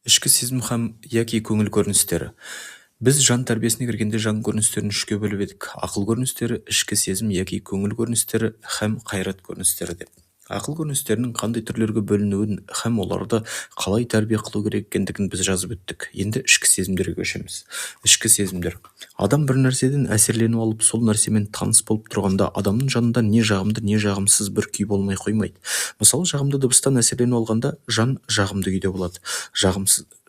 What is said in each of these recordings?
Ішкі сезім һәм яки көңіл көріністері. Біз жан тәрбиесіне кіргенде жан көріністерін үшке бөліп едік. Ақыл көріністері, ішкі сезім яки көңіл көріністері һәм қайрат көріністері деп. Ақыл көріністерінің қандай түрлерге бөлінуін һәм оларды қалай тәрбие қылу керек екендігін біз жазып өттік. Енді ішкі сезімдерге көшеміз. Ішкі сезімдер. Адам бір нәрседен әсерленіп алып, сол нәрсемен таныс болып тұрғанда, адамның жанында не жағымды, не жағымсыз бір күй болмай қоймайды. Мысалы, жағымды дыбыстан әсерленіп алғанда, жан жағымды күйде болады.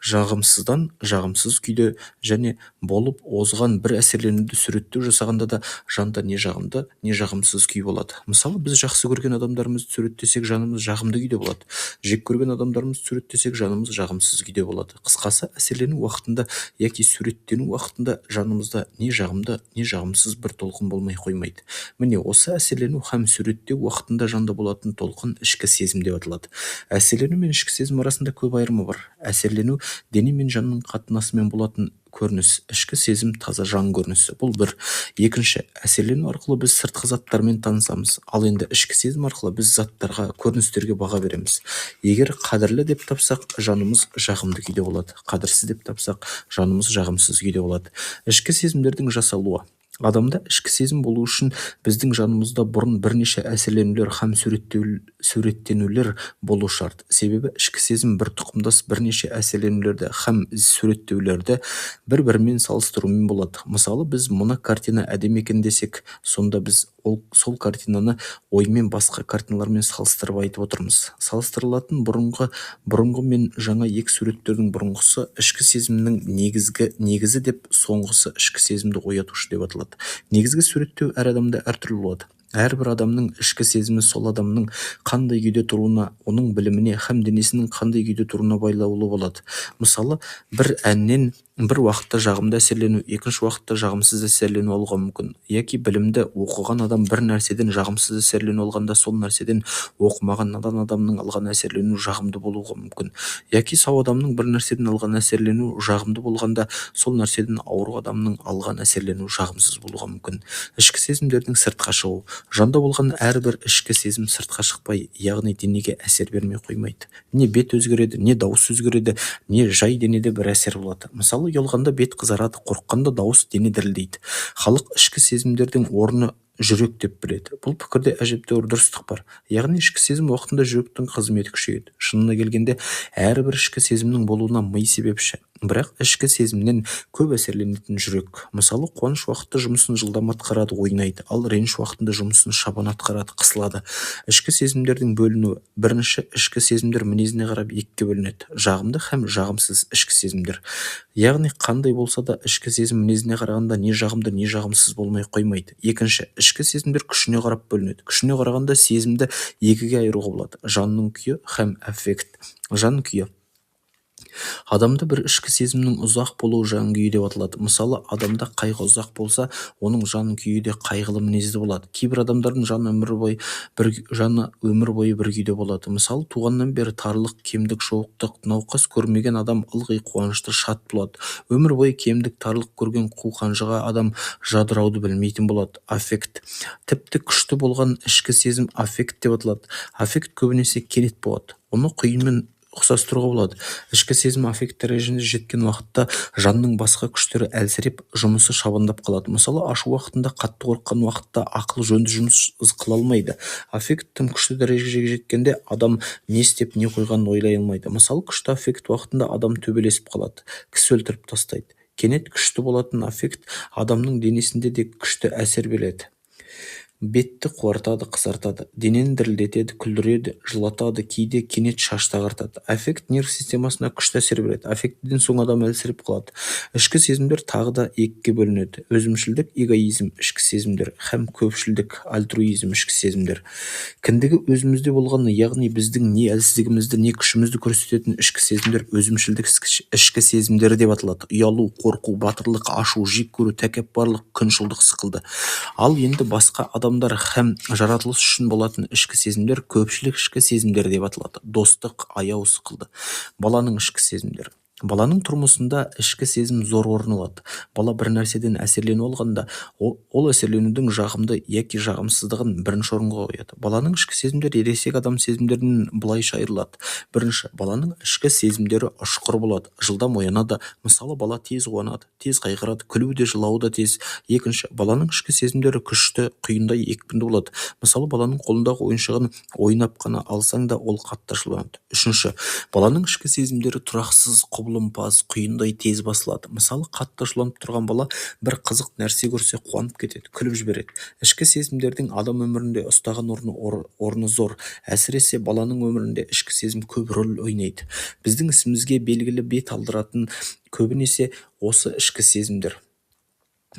Жағымсыздан жағымсыз күйде және болып озған бір әсерленуді суреттеу жасағанда да жанда не жағымды, не жағымсыз күй болады. Мысалы, біз жақсы көрген адамдарымызды суреттесек, жанымыз жағымды күйде болады. Жек көрген адамдарымызды суреттесек, жанымыз жағымсыз күйде болады. Қысқасы, әсерлену уақытында яки суреттену уақытында жанымызда не жағымды, не жағымсыз бір толқын болмай қоймайды. Міне, осы әсерлену һәм суреттеу уақытында жанда болатын толқын ішкі сезім деп аталады. Әсерлену мен ішкі сезім арасында көп айырма бар. Әсерлену дене мен жанның қатынасымен болатын көрініс, ішкі сезім таза жан көрінісі. Бұл бір. Екінші, әсерлену арқылы біз сыртқы заттармен танысамыз. Ал енді ішкі сезім арқылы біз заттарға, көріністерге баға береміз. Егер қадірлі деп тапсақ, жанымыз жағымды күйде болады. Қадірсіз деп тапсақ, жанымыз жағымсыз күйде болады. Ішкі сезімдердің жасалуы. Адамда ішкі сезім болу үшін біздің жанымызда бұрын бірнеше әсерленулер һәм суреттенулер болу шарт. Себебі ішкі сезім бір тұқымдас бірнеше әсерленулерді һәм суреттеулерді бір-бірімен салыстырумен болады. Мысалы, біз мына картина әдемі екен десек, сонда біз сол картинаны оймен басқа картиналармен салыстырып айтып отырмыз. Салыстырылатын бұрынғы мен жаңа екі суреттердің бұрынғысы ішкі сезімнің негізі деп, соңғысы ішкі сезімді оятушы деп аталады. Негізгі суреттеу әр адамда әртүрлі болады. Әрбір адамның ішкі сезімі сол адамның қандай күйде тұруына, оның біліміне һәм денесінің қандай күйде тұруына байлаулы болады. Мысалы, бір әннен бір уақытта жағымды әсерлену, екінші уақытта жағымсыз әсерлену алуға мүмкін. Яки білімді оқыған адам бір нәрседен жағымсыз әсерлену алғанда, сол нәрседен оқымаған надан адамның алған әсерлену жағымды болуға мүмкін. Яки сау адамның бір нәрседен алған әсерлену жағымды болғанда, сол нәрседен ауыру адамның алған әсерлену жағымсыз болуға мүмкін. Ішкі сезімдердің сыртқа шығу. Жанда болған әрбір ішкі сезім сыртқа шықпай, яғни денеге әсер бермей қоймайды. Не бет өзгереді, не дауыс өзгереді, не жай денеде бір әсер болады. Мысалы, ұялғанда бет қызарады, қорыққанда дауыс, дене дірілдейді. Халық ішкі сезімдердің орны жүрек деп біледі. Бұл пікірде әжептәуір дұрыстық бар. Яғни ішкі сезім уақытында жүректің қызметі күшейеді. Шынына келгенде, әрбір ішкі сезімнің болуына ми себепші. Бірақ ішкі сезімнен көп әсерленетін жүрек. Мысалы, қуаныш уақытта жұмысын жылдам атқарады, ойнайды, ал реніш уақытында жұмысын шабан атқарады, қысылады. Ішкі сезімдердің бөлінуі. Бірінші, ішкі сезімдер мінезіне қарап екіге бөлінеді. Жағымды һәм жағымсыз ішкі сезімдер. Яғни қандай болса да ішкі сезім мінезіне қарағанда не жағымды, не жағымсыз болмай қоймайды. Екінші, ішкі сезімдер күшіне қарап бөлінеді. Күшіне қарағанда сезімді екіге айыруға болады. Жанның күйі һәм аффект. Жан күйі. Адамда бір ішкі сезімнің ұзақ болуы жан күйі деп аталады. Мысалы, адамда қайғы ұзақ болса, оның жан күйі де қайғылы мінезді болады. Кейбір адамдардың жаны өмір бойы бір күйде болады. Мысалы, туғаннан бері тарлық, кемдік, жоқтық, науқас көрмеген адам ылғи қуанышты, шат болады. Өмір бойы кемдік, тарлық көрген қуқанжыға адам жадырауды білмейтін болады. Аффект. Тіпті күшті болған ішкі сезім аффект деп аталады. Аффект көбінесе кенет болады. Оны құйынмен ұқсастыруға болады. Ішкі сезім аффект дәрежесіне жеткен уақытта жанның басқа күштері әлсіреп, жұмысы шабандап қалады. Мысалы, ашу уақытында, қатты қорыққан уақытта ақыл жөнді жұмыс қыла алмайды. Аффект тым күшті дәрежеге жеткенде адам не істеп, не қойғанын ойлай алмайды. Мысалы, күшті аффект уақытында адам төбелесіп қалады, кісі өлтіріп тастайды. Кенет күшті болатын аффект адамның денесінде де күшті әсер береді. Бетті қуартады, қызартады, денені дірілдетеді, күлдіреді, жылатады, кейде кенет шашты ағартады. Аффект нерв системасына күшті әсер береді. Аффектіден соң адам әлсіреп қалады. Ішкі сезімдер тағы да екіге бөлінеді. Өзімшілдік, эгоизм, ішкі сезімдер, һәм көпшілдік, альтруизм, ішкі сезімдер. Кіндігі өзімізде болғаны, яғни біздің не әлсіздігімізді, не күшімізді көрсететін ішкі сезімдер өзімшілдік ішкі сезімдері деп аталады. Ұялу, қорқу, батырлық, ашу, жек көру, тәкаппарлық, күншылдық сықылды. Ал енді басқа адамдар һәм жаратылыс үшін болатын ішкі сезімдер көпшілік ішкі сезімдер деп аталады. Достық, аяу, сықылды. Баланың ішкі сезімдері. Баланың тұрмысында ішкі сезім зор орын алады. Бала бір нәрседен әсерленіп алғанда, ол әсерленудің жағымды яки жағымсыздығын бірінші орынға қояды. Баланың ішкі сезімдері ересек адам сезімдерінен былайша айырылады. Бірінші, баланың ішкі сезімдері ұшқыр болады, жылдам оянады. Мысалы, бала тез қуанады, тез қайғырады, күлуі де жылауы да тез. Екінші, баланың ішкі сезімдері күшті, құйындай екпінді болады. Мысалы, баланың қолындағы ойыншығын ойнап қана алсаң да ол қатты ашуланады. Үшінші, баланың ішкі сезімдері тұрақсыз, құбылымпаз, құйындай тез басылады. Мысалы, қатты ашуланып тұрған бала бір қызық нәрсе көрсе қуанып кетеді, күліп жібереді. Ішкі сезімдердің адам өмірінде ұстаған орны зор. Әсіресе баланың өмірінде ішкі сезім көп рөл ойнайды. Біздің ісімізге белгілі бет алдыратын көбінесе осы ішкі сезімдер.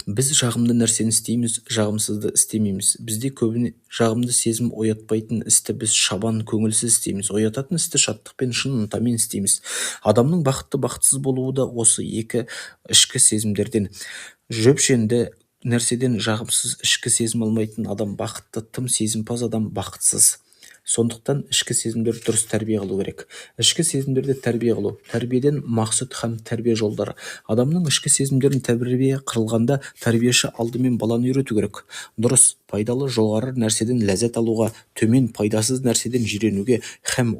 Біз жағымды нәрсені істейміз, жағымсызды істемейміз. Бізде көбіне жағымды сезім оятпайтын істі біз шабан көңілсіз істейміз. Оятатын істі шаттықпен, шын ынтамен істейміз. Адамның бақытты, бақытсыз болуы да осы екі ішкі сезімдерден. Жөпшенді нәрседен жағымсыз ішкі сезім алмайтын адам бақытты, тым сезімпаз адам бақытсыз. Сондықтан ішкі сезімдерді дұрыс тәрбие қылу керек. Ішкі сезімдерді тәрбие қылу. Тәрбиеден мақсұт һәм тәрбие жолдары. Адамның ішкі сезімдерін тәрбие қырылғанда тәрбиеші алдымен баланы үйрету керек. Дұрыс, пайдалы, жоғары нәрседен ләззат алуға, төмен, пайдасыз нәрседен жиренуге һәм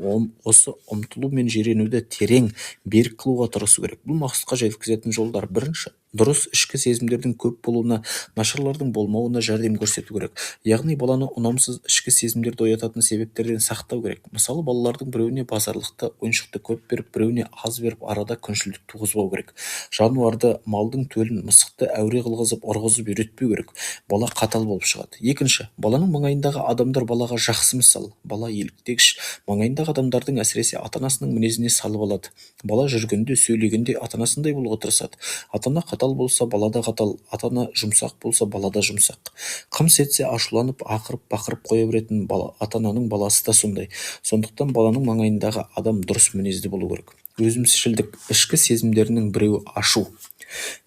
осы ұмтылу мен жиренуді терең, берік қылуға тырысу керек. Бұл мақсатқа жеткізетін жолдар. Бірінші, дұрыс ішкі сезімдердің көп болуына, нашарлардың болмауына жәрдем көрсету керек. Яғни баланы ұнамсыз ішкі сезімдерді оятатын себептерден сақтау керек. Мысалы, балалардың біреуіне базарлықты, ойыншықты көп беріп, біреуіне аз беріп, арада күншілдік туғызбау керек. Жануарды, малдың төлін, мысықты әуре қылғызып, ұрғызып үйретпеу керек. Бала қатал болып шығады. Екінші, баланың маңайындағы адамдар балаға жақсы мысал. Бала еліктегіш, маңайындағы адамдардың, әсіресе ата-анасының мінезіне салып алады. Бала жүргенде, сөйлегенде ата-анасындай болуға тырысады. Ата-ана қатал болса, бала да қатал, ата-ана жұмсақ болса, бала да жұмсақ. Қымс етсе ашуланып, ақырып, бақырып қоя беретін ата-ананың баласы да сондай. Сондықтан баланың маңайындағы адам дұрыс мінезді болу керек. Өзімшілдік, ішкі сезімдерінің біреуі ашу.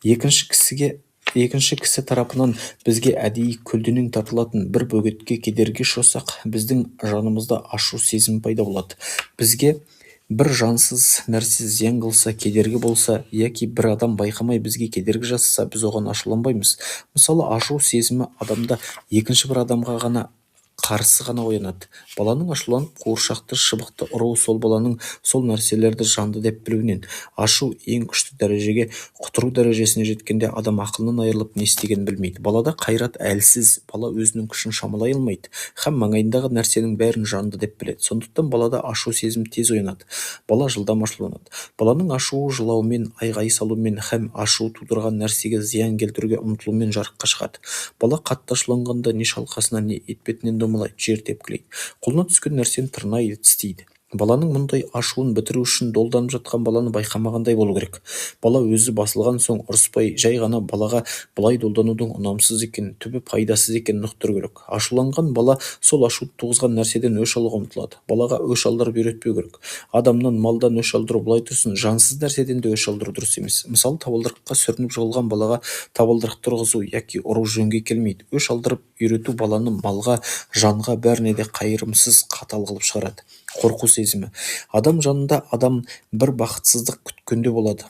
Екінші кісі тарапынан бізге әдейі көлденең тартылатын бір бөгетке кедергі ұшырасақ, біздің жанымызда ашу сезімі пайда болады. Бізге бір жансыз нәрсе зиян қылса, кедергі болса, яки бір адам байқамай бізге кедергі жасаса, біз оған ашуланбаймыз. Мысалы, ашу сезімі адамда екінші бір адамға ғана қарсы ғана оянады. Баланың ашуланып, қуыршақты, шыбықты ұруы сол баланың сол нәрселерді жанды деп білуінен. Ашу ең күшті дәрежеге, құтыру дәрежесіне жеткенде адам ақылынан айырылып, не істегенін білмейді. Балада қайрат әлсіз, бала өзінің күшін шамалай алмайды, һәм маңайындағы нәрсенің бәрін жанды деп біледі. Сондықтан балада ашу сезім тез оянады. Бала жылдам ашуланады. Баланың ашуы жылаумен, айғай салумен һәм ашу тудырған нәрсеге зиян келтіруге ұмтылумен жарыққа шығады. Бала қатты ашуланғанда не шалқасына, не етпетінен домалайды, жер тепкілейді. Қолына түскен нәрсені тырнайды, тістейді. Баланың мұндай ашуын бітіру үшін долданып жатқан баланы байқамағандай болу керек. Бала өзі басылған соң ұрыспай, жай ғана балаға бұлай долданудың ұнамсыз екенін, түбі пайдасыз екенін ұқтыру керек. Ашуланған бала сол ашу туғызған нәрседен өш алуға ұмтылады. Балаға өш алдырып үйретпеу керек. Адамнан, малдан өш алдыру былай тұрсын, жансыз нәрседен де өш алдыру дұрыс емес. Мысалы, табалдырыққа сүрініп жығылған балаға табалдырық тұрғызу яки ұру жөнге келмейді. Өш алдырып үйрету баланы малға, жанға, бәріне де қайырымсыз, қатал қылып шығарады. Қорқу сезімі. Адам жанында адам бір бақытсыздық күткенде болады.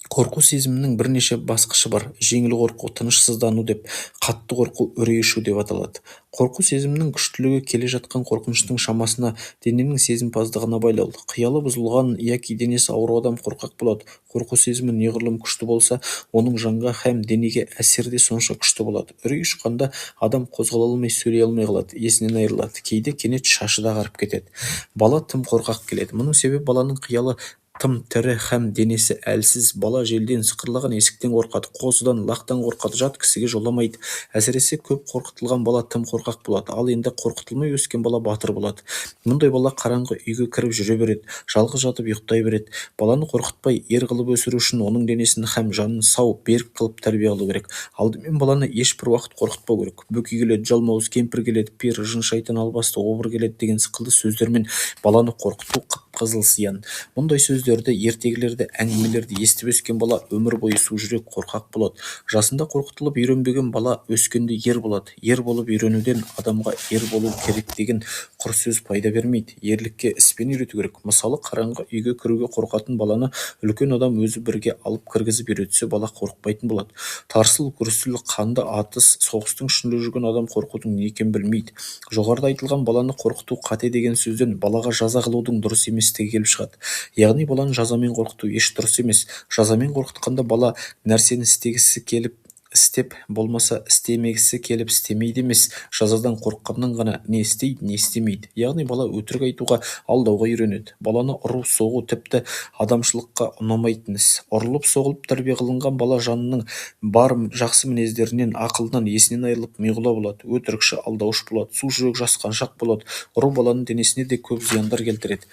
Қорқу сезімінің бірнеше басқышы бар. Жеңіл қорқу, тынышсыздану деп, қатты қорқу, үрей ұшу деп аталады. Қорқу сезімінің күштілігі келе жатқан қорқыныштың шамасына, дененің сезімпаздығына байлаулы. Қиялы бұзылған яки денесі ауру адам қорқақ болады. Қорқу сезімі неғұрлым күшті болса, оның жанға һәм денеге әсері де сонша күшті болады. Үрей ұшқанда адам қозғала алмай, сөйлей алмай қалады, есінен айырылады. Кейде кенет шашы да ағарып кетеді. Бала тым қорқақ келеді. Мұның себебі баланың қиялы тым тірі һәм денесі әлсіз. Бала желден, сықырлаған есіктен қорқады, қозыдан, лақтан қорқады, жат кісіге жоламайды. Әсіресе көп қорқытылған бала тым қорқақ болады. Ал енді қорқытылмай өскен бала батыр болады. Мұндай бала қараңғы үйге кіріп жүре береді, жалғыз жатып ұйықтай береді. Баланы қорқытпай, ер қылып өсіру үшін оның денесін һәм жанын сау, берік қылып тәрбие алу керек. Алдымен баланы ешбір уақыт қорқытпау керек. Бөкей келеді, жалмауыз кемпір келеді, пер, жын, шайтан, албасты, обыр келеді деген сықылды сөздермен баланы қорқыту қызыл зиян. Мұндай сөздерді, ертегілерді, әңгімелерді естіп өскен бала өмір бойы сужүрек, қорқақ болады. Жасында қорқытылып үйренбеген бала өскенде ер болады. Ер болып үйренуден адамға ер болу керек деген құр сөз пайда бермейді. Ерлікке іспен үйрету керек. Мысалы, қараңғы үйге кіруге қорқатын баланы үлкен адам өзі бірге алып кіргізіп үйретсе, бала қорықпайтын болады. Тарсыл, күрсіл, қанды атыс, соғыстың ішінде жүрген адам қорқудың не екенін білмейді. Жоғарыда айтылған баланы қорқыту қате деген сөзден балаға жаза қылудың дұрыс еместігі келіп шығады. Яғни баланы жазамен қорқыту еш дұрыс емес. Жазамен қорқытқанда бала нәрсені істегісі келіп істеп, болмаса істемегісі келіп істемейді емес, жазадан қорыққаннан ғана не істейді, не істемейді. Яғни бала өтірік айтуға, алдауға үйренеді. Баланы ұру, соғу тіпті адамшылыққа ұнамайтын іс. Ұрылып, соғылып тәрбие қылынған бала жанының бар жақсы мінездерінен, ақылынан, есінен айырылып миғұла болады. Өтірікші, алдаушы болады. Су жүрек жасқаншақ болады. Ұру баланың денесіне де көп зияндар келтіреді.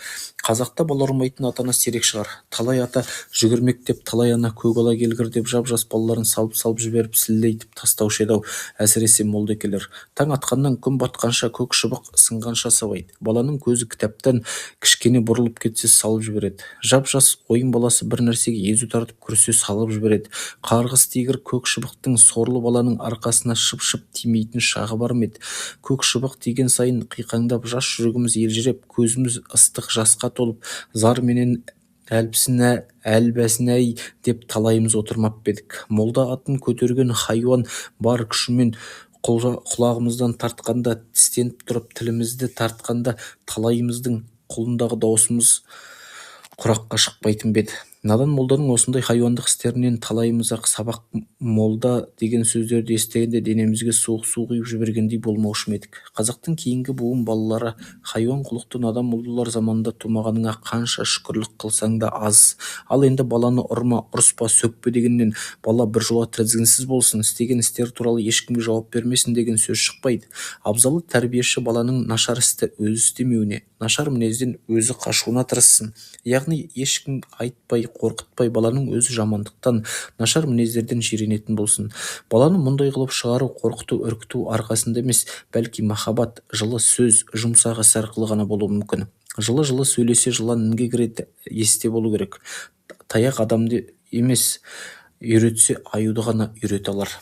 Қазақта бала ұрмайтын ата-ана сирек шығар. Талай ата жүгірмек деп, талай ана көгала келгір деп жап-жас балаларын салып жіберіп сілейтіп тастаушы еді-ау, әсіресе молдекелер. Таң атқаннан күн батқанша көк шыбық сынғанша сабайды. Баланың көзі кітаптан кішкене бұрылып кетсе салып жібереді. Жап-жас ойын баласы бір нәрсеге езу тартып күрсе салып жібереді. Қарғыс тигір көк шыбықтың сорлы баланың арқасына шып-шып тимейтін шағы бар ма еді? Көк шыбық тиген сайын қиқаңдап, жас жүрегіміз елжіреп, көзіміз ыстық жасқа толып, зар менен әлбәсін-әй деп талайымыз отырмап едік. Молда атын көтерген хайуан бар күшімен құлағымыздан тартқанда, тістеніп тұрып тілімізді тартқанда, талайымыздың құлындағы даусымыз құраққа шықпайтын беді. Надан молданың осындай хайуандық істерінен талайымыз-ақ сабақ. Молда деген сөздерді естігенде денемізге суық су құйып жібергендей болмаушы ма едік? Қазақтың кейінгі буын балалары хайуан құлықты надан молдалар заманында тумағаныңа қанша шүкірлік қылсаң да аз. Ал енді баланы ұрма, ұрыспа, сөкпе дегеннен бала біржола тізгінсіз болсын, істеген істері туралы ешкімге жауап бермесін деген сөз шықпайды. Абзалы тәрбиеші баланың нашар істі өзі істемеуіне, нашар мінезден өзі қашуына тырыссын. Яғни ешкім айтпай, қорқытпай, баланың өзі жамандықтан, нашар мінездерден жиренетін болсын. Баланы мұндай қылып шығару, қорқыту, үркіту арқасында емес, бәлки махаббат, жылы сөз, жұмсақ іс арқылы ғана болуы мүмкін. Жылы сөйлесе жылан інге кіреді, есте болу керек. Таяқ адамды емес, үйретсе аюды ғана үйрете алар.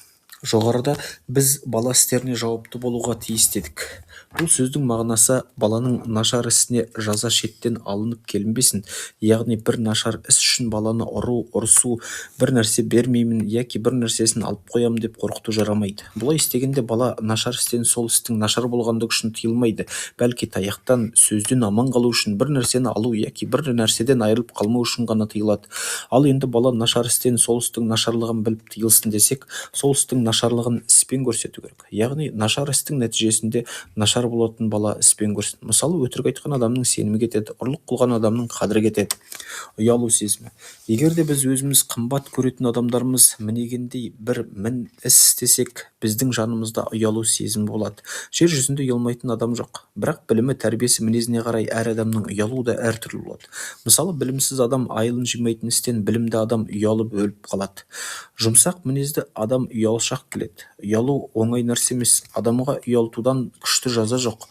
Жоғарыда біз бала істеріне жауапты болуға тиіс дедік. Бұл сөздің мағынасы баланың нашар ісіне жаза шеттен алынып келінбесін. Яғни бір нашар іс үшін баланы ұру, ұрысу, бір нәрсе бермеймін яки бір нәрсесін алып қоям деп қорқыту жарамайды. Бұлай істегенде бала нашар істен сол істің нашар болғандығы үшін тыйылмайды. Бәлки таяқтан, сөзден аман қалу үшін, бір нәрсені алу яки бір нәрседен айырылып қалмау үшін ғана тыйылады. Ал енді бала нашар істен сол істің нашарлығын біліп тыйылсын десек, сол істің нашарлығын іспен көрсету керек. Яғни нашар істің нәтижесінде нашар болатын бала іспен көрсін. Мысалы, өтірік айтқан адамның сенімі кетеді, ұрлық қылған адамның қадірі кетеді. Ұялу сезімі. Егер де біз өзіміз қымбат көретін адамдарымыз мінегендей бір мін іс істесек, біздің жанымызда ұялу сезімі болады. Жер жүзінде ұялмайтын адам жоқ. Бірақ білімі, тәрбиесі, мінезіне қарай әр адамның ұялуы да әртүрлі болады. Мысалы, білімсіз адам айылын жимайтын істен білімді адам ұялып өліп қалады. Жұмсақ мінезді адам ұялшақ келеді. Ұялу оңай нәрсе емес. Адамға ұялтудан күшті жаза жоқ.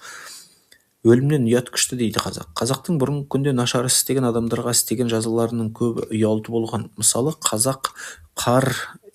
Өлімнен ұят күшті дейді қазақ. Қазақтың бұрынғы күнде нашар істеген адамдарға істеген жазаларының көбі ұялту болған. Мысалы, қазақ қар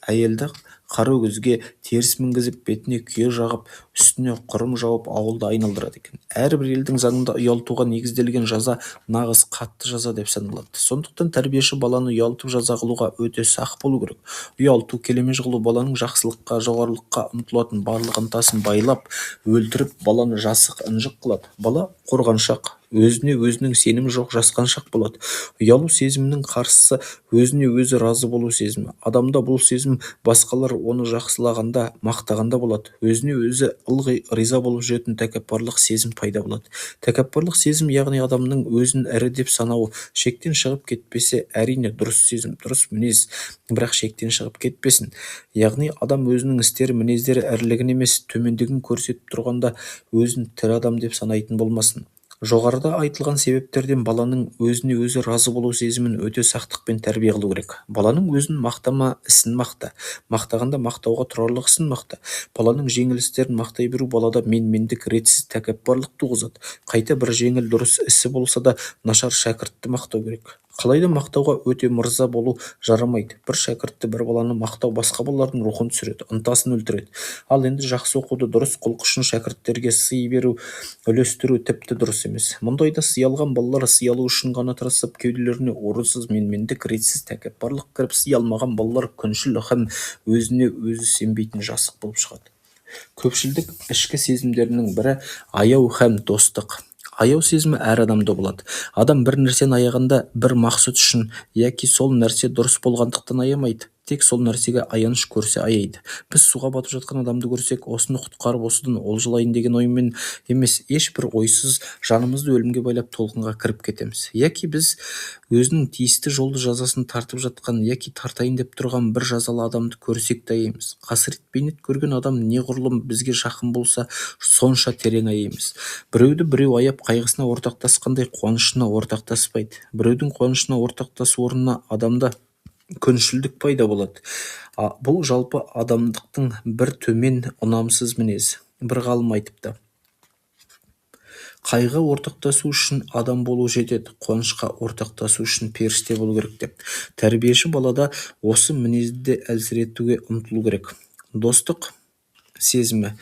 әйелді қара өгізге теріс мінгізіп, бетіне күйе жағып, үстіне құрым жауып, ауылды айналдырады екен. Әрбір елдің заңында ұялтуға негізделген жаза нағыз қатты жаза деп саналады. Сондықтан тәрбиеші баланы ұялтып жаза қылуға өте сақ болу керек. Ұялту, келемеж қылу баланың жақсылыққа, жоғарылыққа ұмтылатын барлық ынтасын байлап, өлтіріп, баланы жасық, ынжық қылады. Бала қорғаншақ, өзіне өзінің сенімі жоқ жасқаншақ болады. Ұялу сезімінің қарсысы өзіне өзі разы болу сезімі. Адамда бұл сезім басқалар оны жақсылағанда, мақтағанда болады. Өзіне өзі ылғи риза болып жүретін тәкаппарлық сезім пайда болады. Тәкаппарлық сезім яғни адамның өзін ірі деп санауы, шектен шығып кетпесе, әрине дұрыс сезім, дұрыс мінез, бірақ шектен шығып кетпесін. Яғни адам өзінің істері, мінездері ірілігін емес, төмендігін көрсетіп тұрғанда өзін тірі адам деп санайтын болмасын. Жоғарыда айтылған себептерден баланың өзіне өзі разы болу сезімін өте сақтықпен тәрбие қылу керек. Баланың өзін мақтама, ісін мақта. Мақтағанда мақтауға тұрарлық ісін мақта. Баланың жеңіл істерін мақтай беру балада менмендік, ретсіз тәкаппарлық туғызады. Қайта бір жеңіл дұрыс ісі болса да нашар шәкіртті мақтау керек. Қалайда мақтауға өте мырза болу жарамайды. Бір шәкіртті, бір баланы мақтау басқа балалардың рухын түсіреді, ынтасын өлтіреді. Ал енді жақсы оқуды, дұрыс құлық үшін шәкірттерге сый беру, үлестіру тіпті дұрыс емес. Мұндайда сый алған балалар сый алу үшін ғана тырысып, кеуделеріне орынсыз менмендік, ретсіз тәкаппарлық кіріп, сый алмаған балалар күншіл һәм өзіне өзі сенбейтін жасық болып шығады. Көпшілдік ішкі сезімдерінің бірі аяу һәм достық. Аяу сезімі әр адамда болады. Адам бір нәрсені аяғанда бір мақсат үшін, яки сол нәрсе дұрыс болғандықтан аямайды. Тек сол нәрсеге аяныш көрсе аяйды. Біз суға батып жатқан адамды көрсек, осыны құтқарып, осыдан олжалайын деген оймен емес, ешбір ойсыз жанымызды өлімге байлап толқынға кіріп кетеміз. Яки біз өзінің тиісті жолды жазасын тартып жатқан, яки тартайын деп тұрған бір жазалы адамды көрсек те аяймыз. Қасірет бейнет көрген адам неғұрлым бізге жақын болса, сонша терең аяймыз. Біреуді біреу аяп қайғысына ортақтасқандай қуанышына ортақтаспайды. Біреудің қуанышына ортақтасу орнына адамда күншілдік пайда болады. Бұл жалпы адамдықтың бір төмен, ұнамсыз мінез. Бір ғалым айтыпты: қайғы ортақтасу үшін адам болу жетеді, қуанышқа ортақтасу үшін періште болу керек деп. Тәрбиеші балада осы мінезді әлсіретуге ұмтылу керек. Достық сезімі.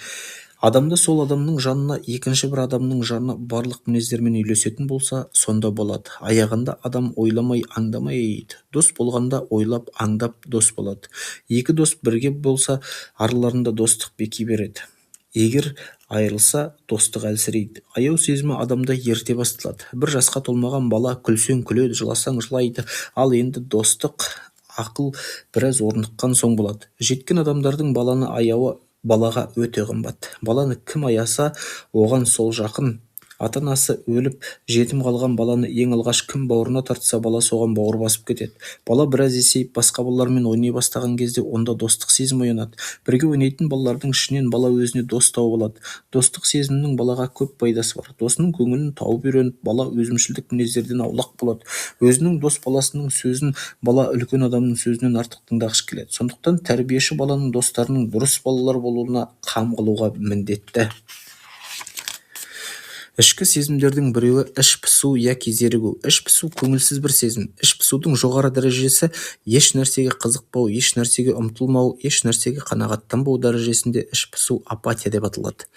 Адамда сол адамның жанына екінші бір адамның жаны барлық мінездермен үйлесетін болса, сонда болады. Аяғында адам ойламай, аңдамай аяйды. Дос болғанда ойлап, аңдап дос болады. Екі дос бірге болса, араларында достық беки береді. Егер айырылса, достық әлсірейді. Аяу сезімі адамда ерте басталады. Бір жасқа толмаған бала күлсең күледі, жыласаң жылайды. Ал енді достық, ақыл біраз орныққан соң болады. Жеткен адамдардың баланы аяуы балаға өте қымбат. Баланы кім аяса, оған сол жақын. Ата-анасы өліп, жетім қалған баланы ең алғаш кім бауырына тартса, бала соған бауыр басып кетеді. Бала біраз есейіп, басқа балалармен ойнай бастаған кезде онда достық сезім оянады. Бірге ойнайтын балалардың ішінен бала өзіне дос тауып алады. Достық сезімнің балаға көп пайдасы бар. Досының көңілін тауып үйреніп, бала өзімшілдік мінездерден аулақ болады. Өзінің дос баласының сөзін бала үлкен адамның сөзінен артық тыңдағыш келеді. Сондықтан тәрбиеші баланың достарының дұрыс балалар болуына қам қылуға міндетті. Ішкі сезімдердің біреуі іш пысу яки зерігу. Іш пысу көңілсіз бір сезім. Іш пысудың жоғары дәрежесі еш нәрсеге қызықпау, еш нәрсеге ұмтылмау, еш нәрсеге қанағаттанбау дәрежесінде іш пысу апатия деп аталады.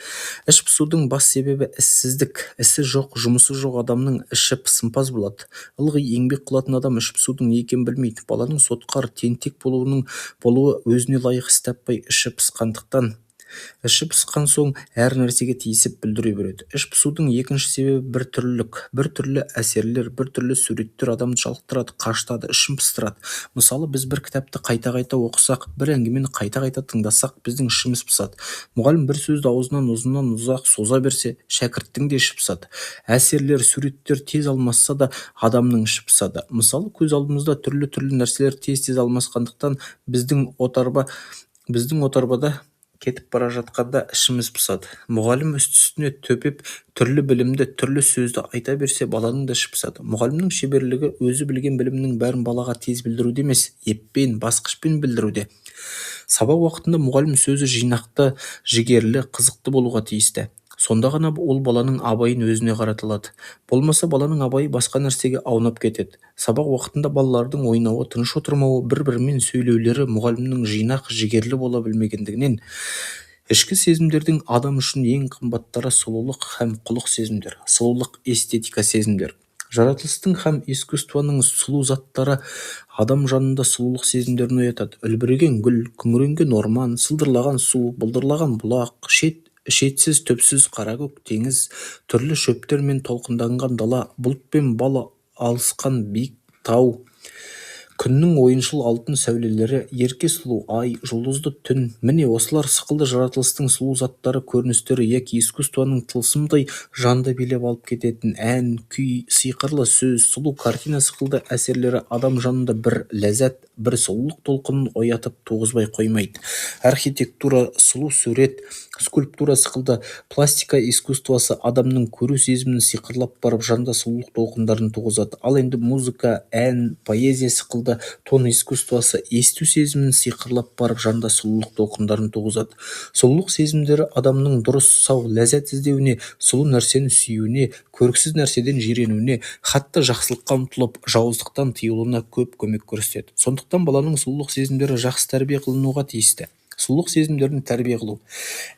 Іш пысудың бас себебі іссіздік. Ісі жоқ, жұмысы жоқ адамның іші пысымпаз болады. Ылғи еңбек қылатын адам іш пысудың не екенін білмейді. Баланың сотқар, тентек болуы өзіне лайық іс таппай іші пысқандықтан. Іші пысқан соң әр нәрсеге тиісіп бүлдіре береді. Іш пысудың екінші себебі бір түрлі әсерлер, бір түрлі суреттер адамды жалықтырады, қажытады, ішін пыстырады. Мысалы, біз бір кітапты қайта-қайта оқысақ, бір әңгімені қайта-қайта тыңдасақ, біздің ішіміз пысады. Мұғалім бір сөзді аузынан ұзынан ұзақ соза берсе, шәкірттің де іші пысады. Әсерлер, суреттер тез алмасса да, адамның іші пысады. Мысалы, көз алдымызда түрлі нәрселер тез алмасқандықтан біздің отарбада кетіп бара жатқанда ішіміз пысады. Мұғалім үсті-үстіне төпеп, түрлі білімді, түрлі сөзді айта берсе, баланың да іші пысады. Мұғалімнің шеберлігі өзі білген білімнің бәрін балаға тез білдіруде емес, еппен, басқышпен білдіруде. Сабақ уақытында мұғалім сөзі жинақты, жігерлі, қызықты болуға тиісті. Сонда ғана ол баланың абайын өзіне қаратылады. Болмаса баланың абайы басқа нәрсеге аунап кетеді. Сабақ уақытында балалардың ойнауы, тыныш отырмауы, бір-бірімен сөйлеулері мұғалімнің жинақ, жігерлі бола білмегендігінен. Ішкі сезімдердің адам үшін ең қымбаттары сұлулық һәм құлық сезімдер, сұлулық эстетика сезімдер. Жаратылыстың һәм искусствоның сұлу заттары адам жанында сұлулық сезімдерін оятады. Үлбіреген гүл, күңіренген орман, сылдырлаған су, бұлдырлаған бұлақ, шетсіз төпсіз қаракөк теңіз, түрлі шөптер мен толқынданған дала, бұлт пен бал алысқан биік тау, күннің ойыншыл алтын сәулелері, ерке сұлу ай, жұлдызды түн. Міне осылар сықылды жаратылыстың сұлу заттары, көріністері яки искусствоның тылсымдай жанды билеп алып кететін ән, күй, сиқырлы сөз, сұлу картина сықылды әсерлері адам жанында бір ләззат, бір сұлулық толқынын оятып туғызбай қоймайды. Архитектура, сұлу сурет, скульптура сықылды пластика искусствосы адамның көру сезімін сиқырлап барып жанда сұлулық толқындарын туғызады. Ал енді музыка, ән, поэзия сықылды тон искусствосы есту сезімін сиқырлап барып жанда сұлулық толқындарын туғызады. Сұлулық сезімдері адамның дұрыс, сау, ләззат іздеуіне, сұлу нәрсені сүюіне, көріксіз нәрседен жиренуіне, хатта жақсылыққа ұмтылып, жауыздықтан тыйылуына көп көмек көрсетеді. Сондықтан баланың сұлулық сезімдері жақсы тәрбие қылынуға тиісті. Сұлулық сезімдерін тәрбие қылу.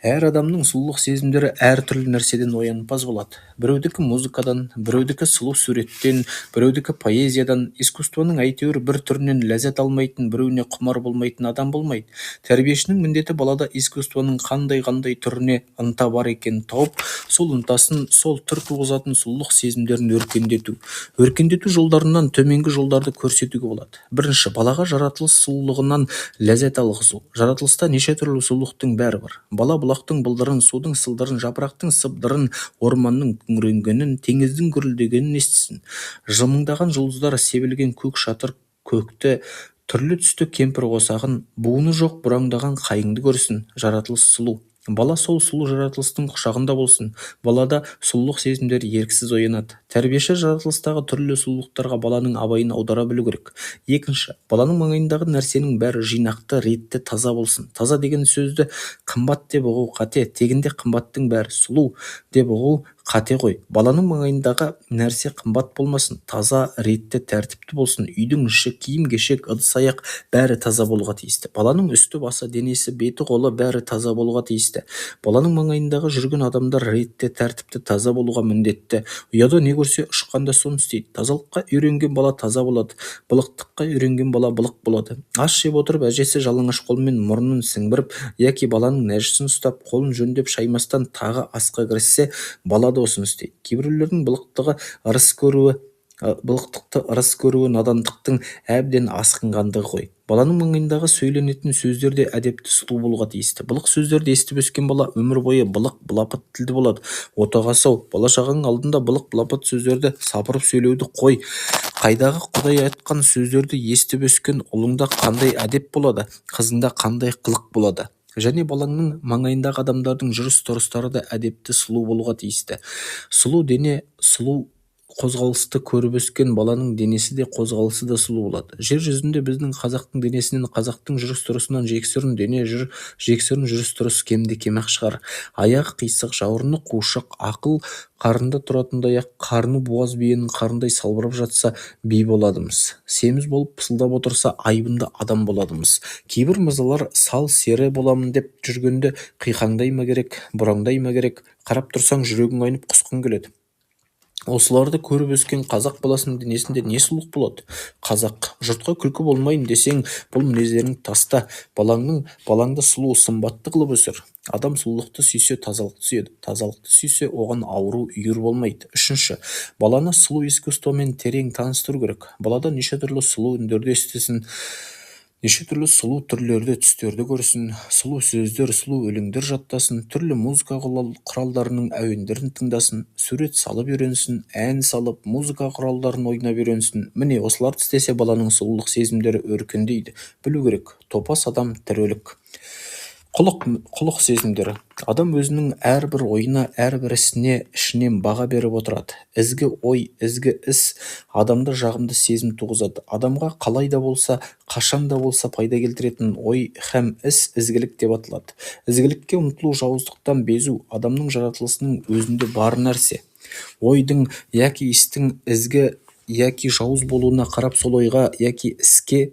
Әр адамның сұлулық сезімдері әртүрлі нәрседен оянпаз болады. Біреудікі музыкадан, біреудікі сұлу суреттен, біреудікі поэзиядан, искусствоның әйтеуір бір түрінен ләззат алмайтын, біреуіне құмар болмайтын адам болмайды. Тәрбиешінің міндеті балада искусствоның қандай түріне ынта бар екенін тауып, сол ынтасын, сол түр туғызатын сұлулық сезімдерін өркендету. Өркендету жолдарынан төменгі жолдарды көрсетуге болады. Бірінші, балаға жаратылыс сұлулығынан ләззат алғызу. Жаратылыста неше түрлі сұлулықтың бәрі бар. Бала бұлақтың бұлдырын, судың сылдырын, жапырақтың сыбдырын, орманның күңіренгенін, теңіздің гүрілдегенін естісін. Жымыңдаған жұлдыздар себілген көк шатыр көкті, түрлі түсті кемпір қосағын, буыны жоқ бұраңдаған қайыңды көрсін. Жаратылыс сұлу. Бала сол сұлу жаратылыстың құшағында болсын. Балада сұлулық сезімдері еріксіз оянады. Тәрбиеші жаратылыстағы түрлі сұлулықтарға баланың абайын аудара білу керек. Екінші, баланың маңайындағы нәрсенің бәрі жинақты, ретті, таза болсын. Таза деген сөзді қымбат деп ұғу қате, тегінде қымбаттың бәрі сұлу деп ұғу қате ғой. Баланың маңайындағы нәрсе қымбат болмасын, таза, ретті, тәртіпті болсын. Үйдің іші, киім-кешек, ыдыс-аяқ бәрі таза болуға тиісті. Баланың үсті, басы, денесі, беті, қолы бәрі таза болуға тиісті. Баланың маңайындағы жүрген адамдар ретті, тәртіпті, таза болуға міндетті. Ұяда не көрсе ұшқанда соны істейді. Тазалыққа үйренген бала таза болады, былықтыққа үйренген бала былық болады. Ас жеп отырып әжесі жалаңаш қолмен мұрнын сіңбіріп, яки баланың нәжісін ұстап, қолын жөндеп шаймастан тағы асқа кіріссе, бала да осыны істейді. Кейбіреулердің былықтықты ырыс көруі надандықтың әбден асқынғандығы ғой. Баланың маңайындағы сөйленетін сөздер де әдепті, сұлу болуға тиісті. Былық сөздерді естіп өскен бала өмір бойы былық, былапыт тілді болады. Отағасы-ау, бала-шағаның алдында былық, былапыт сөздерді сапырып сөйлеуді қой. Қайдағы Құдай айтқан сөздерді естіп өскен ұлыңда қандай әдеп болады, қызыңда қандай қылық болады. Және балаңның маңайындағы адамдардың жүріс-тұрыстары да әдепті, сұлу болуға тиісті. Сұлу дене, сұлу қозғалысты көріп өскен баланың денесі де қозғалысы да сұлу болады. Жер жүзінде біздің қазақтың денесінен, қазақтың жүріс-тұрысынан жексұрын дене, жексұрын жүріс-тұрыс кемде кем-ақ шығар. Аяғы қисық, жауырыны қушық, ақыл қарында тұратындай-ақ қарны буаз биенің қарындай салбырап жатса би боладымыз. Семіз болып пысылдап отырса айбынды адам боладымыз. Кейбір мырзалар сал сері боламын деп жүргенде қиқаңдай ма керек, бұраңдай ма керек, қарап тұрсаң жүрегің айнып құсқың келеді. Осыларды көріп өскен қазақ баласының денесінде не сұлулық болады? Қазақ, жұртқа күлкі болмайын десең, бұл мінездерің таста. Балаңды сұлу, сымбатты қылып өсір. Адам сұлулықты сүйсе, тазалықты сүйеді. Тазалықты сүйсе, оған ауру, үйір болмайды. Үшінші, баланы сұлу искусствомен терең таныстыру керек. Балада неше түрлі сұлу үндерді естісін, неше түрлі сұлу түрлерді, түстерді көрсін, сұлу сөздер, сұлу өлеңдер жаттасын, түрлі музыка құралдарының әуендерін тыңдасын, сурет салып үйренсін, ән салып, музыка құралдарын ойнап үйренсін. Міне, осыларды істесе баланың сұлулық сезімдері өркендейді. Білу керек, топас адам тірелік. Құлық сезімдері. Адам өзінің әрбір ойына, әрбір ісіне ішінен баға беріп отырады. Ізгі ой, ізгі іс адамда жағымды сезім туғызады. Адамға қалай да болса, қашан да болса пайда келтіретін ой һәм іс ізгілік деп аталады. Ізгілікке ұмтылу, жауыздықтан безу адамның жаратылысының өзінде бар нәрсе. Ойдың яки істің ізгі яки жауыз болуына қарап сол ойға яки іске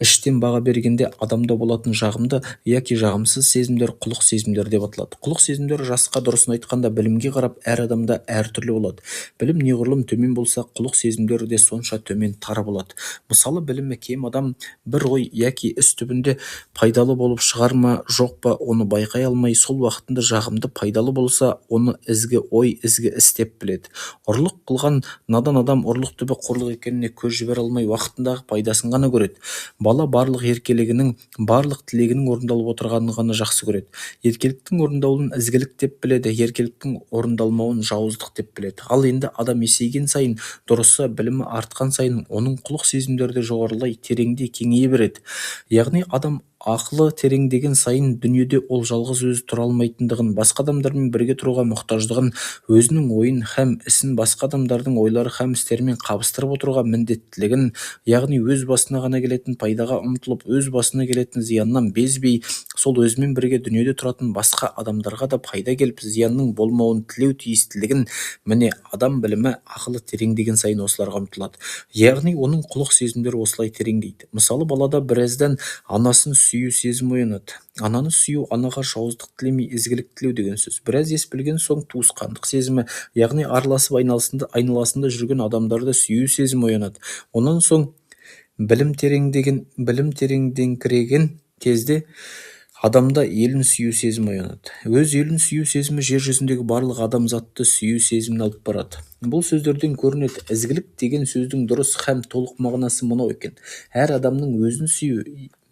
іштен баға бергенде адамда болатын жағымды яки жағымсыз сезімдер құлық сезімдер деп аталады. Құлық сезімдер жасқа, дұрысын айтқанда білімге қарап әр адамда әртүрлі болады. Білім неғұрлым төмен болса, құлық сезімдері де сонша төмен тар болады. Мысалы, білімі кем адам бір ой яки іс түбінде пайдалы болып шығар ма, жоқ па, оны байқай алмай, сол уақытында жағымды, пайдалы болса, оны ізгі ой, ізгі іс деп біледі. Ұрлық қылған надан адам ұрлық түбі қорлық екеніне көз жібере алмай уақытындағы пайдасын ғана көреді. Бала барлық еркелігінің, барлық тілегінің орындалып отырғанын ғана жақсы көреді. Еркеліктің орындалуын ізгілік деп біледі, еркеліктің орындалмауын жауыздық деп біледі. Ал енді адам есейген сайын, дұрысы, білімі артқан сайын, оның құлық сезімдері де жоғарылай, тереңдей, кеңейе береді. Яғни адам ақылы тереңдеген сайын дүниеде ол жалғыз өзі тұра алмайтындығын, басқа адамдармен бірге тұруға мұқтаждығын, өзінің ойын һәм ісін басқа адамдардың ойлары һәм істерімен қабыстырып отыруға міндеттілігін, яғни өз басына ғана келетін пайдаға ұмтылып, өз басына келетін зияннан безбей, сол өзімен бірге дүниеде тұратын басқа адамдарға да пайда келіп зиянның болмауын тілеу тиістілігін, міне адам білімі ақылы тереңдеген сайын осыларға ұмтылады. Яғни оның құлық сезімдері осылай тереңдейді. Мысалы, балада біраздан анасын сүю сезімі оянады. Ананы сүю анаға жауыздық тілемей ізгілік тілеу деген сөз. Біраз ес білген соң туысқандық сезімі, яғни араласып айналасында жүрген адамдарды сүю сезімі оянады. Онан соң білім тереңдеңкіреген кезде адамда елін сүю сезімі оянады. Өз елін сүю сезімі жер жүзіндегі барлық адамзатты сүю сезіміне алып барады. Бұл сөздерден көрінеді, ізгілік деген сөздің дұрыс һәм толық мағынасы мынау екен: әр адамның өзін сүю,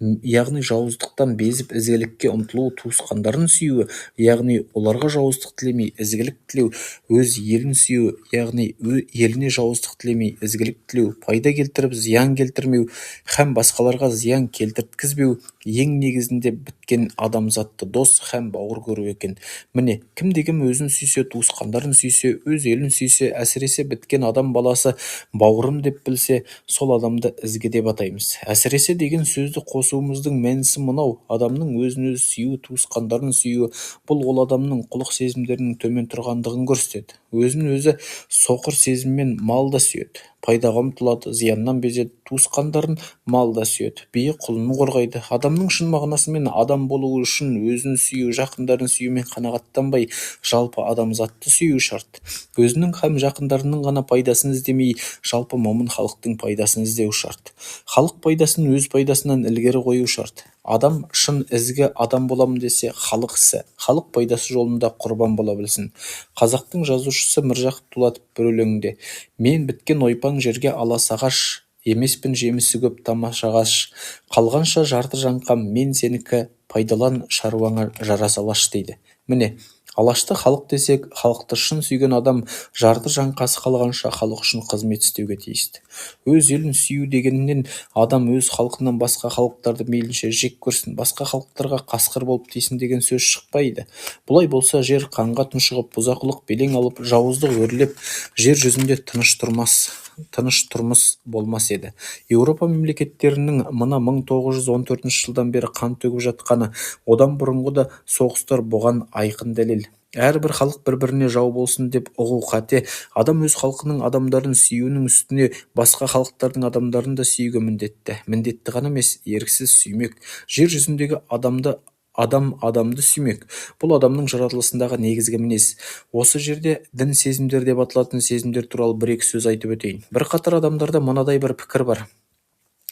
яғни жауыздықтан безіп ізгілікке ұмтылуы, туысқандарын сүюі, яғни оларға жауыздық тілемей ізгілік тілеу, өз елін сүю, яғни еліне жауыздық тілемей ізгілік тілеу, пайда келтіріп зиян келтірмеу һәм басқаларға зиян келтірткізбеу, ең негізінде біткен адамзатты дос һәм бауыр көру екен. Міне, кім-кім өзін сүйсе, туысқандарын сүйсе, өз елін сүйсе, әсіресе біткен адам баласы бауырым деп білсе, сол адамды ізгі деп атаймыз. Әсіресе деген сөзді қосуымыздың мәнісі мынау: адамның өзін өзі сүю, туысқандарын сүю, бұл ол адамның құлық сезімдерінің төмен тұрғандығын көрсетеді. Өзін өзі соқыр сезіммен мал да сүйеді, пайдаға ұмтылады, зияннан безеді, туысқандарын мал да сүйеді, биі құлын қорғайды. Адамның шын мағынасымен адам болуы үшін өзін сүю, жақындарын сүюмен қанағаттанбай, жалпы адамзатты сүю шарт. Өзінің һәм жақындарының ғана пайдасын іздемей, жалпы момын халықтың пайдасын іздеу шарт. Халық пайдасын өз пайдасынан ілгері қою шарт. Адам шын ізгі адам боламын десе, халық ісі, халық пайдасы жолында құрбан бола білсін. Қазақтың жазушысы Міржақып Дулатов бір өлеңінде: мен біткен ойпаң жерге алас ағаш, емеспін жемісі көп тамаша ағаш, қалғанша жарты жаңқам мен сенікі, пайдалан шаруаңа жара салаш дейді. Міне, алашты халық десек, халықты шын сүйген адам жарты жаңқасы қалғанша халық үшін қызмет істеуге тиісті. Өз елін сүю дегеннен адам өз халқынан басқа халықтарды мейлінше жек көрсін, басқа халықтарға қасқыр болып тисін деген сөз шықпайды. Бұлай болса жер қанға тұншығып, бұзақылық белең алып, жауыздық өрлеп, жер жүзінде тыныш тұрмыс болмас еді. Еуропа мемлекеттерінің мына 1914 жылдан бері қан төгіп жатқаны, одан бұрынғы да соғыстар бұған айқын дәлел. Әрбір халық бір-біріне жау болсын деп ұғу қате. Адам өз халқының адамдарын сүюінің үстіне басқа халықтардың адамдарын да сүюге міндетті. Міндетті ғана емес, еріксіз сүймек. Жер жүзіндегі адамды сүймек. Бұл адамның жаратылысындағы негізгі мінез. Осы жерде дін сезімдер деп аталатын сезімдер туралы бір-екі сөз айтып өтейін. Бірқатар адамдарда мынадай бір пікір бар: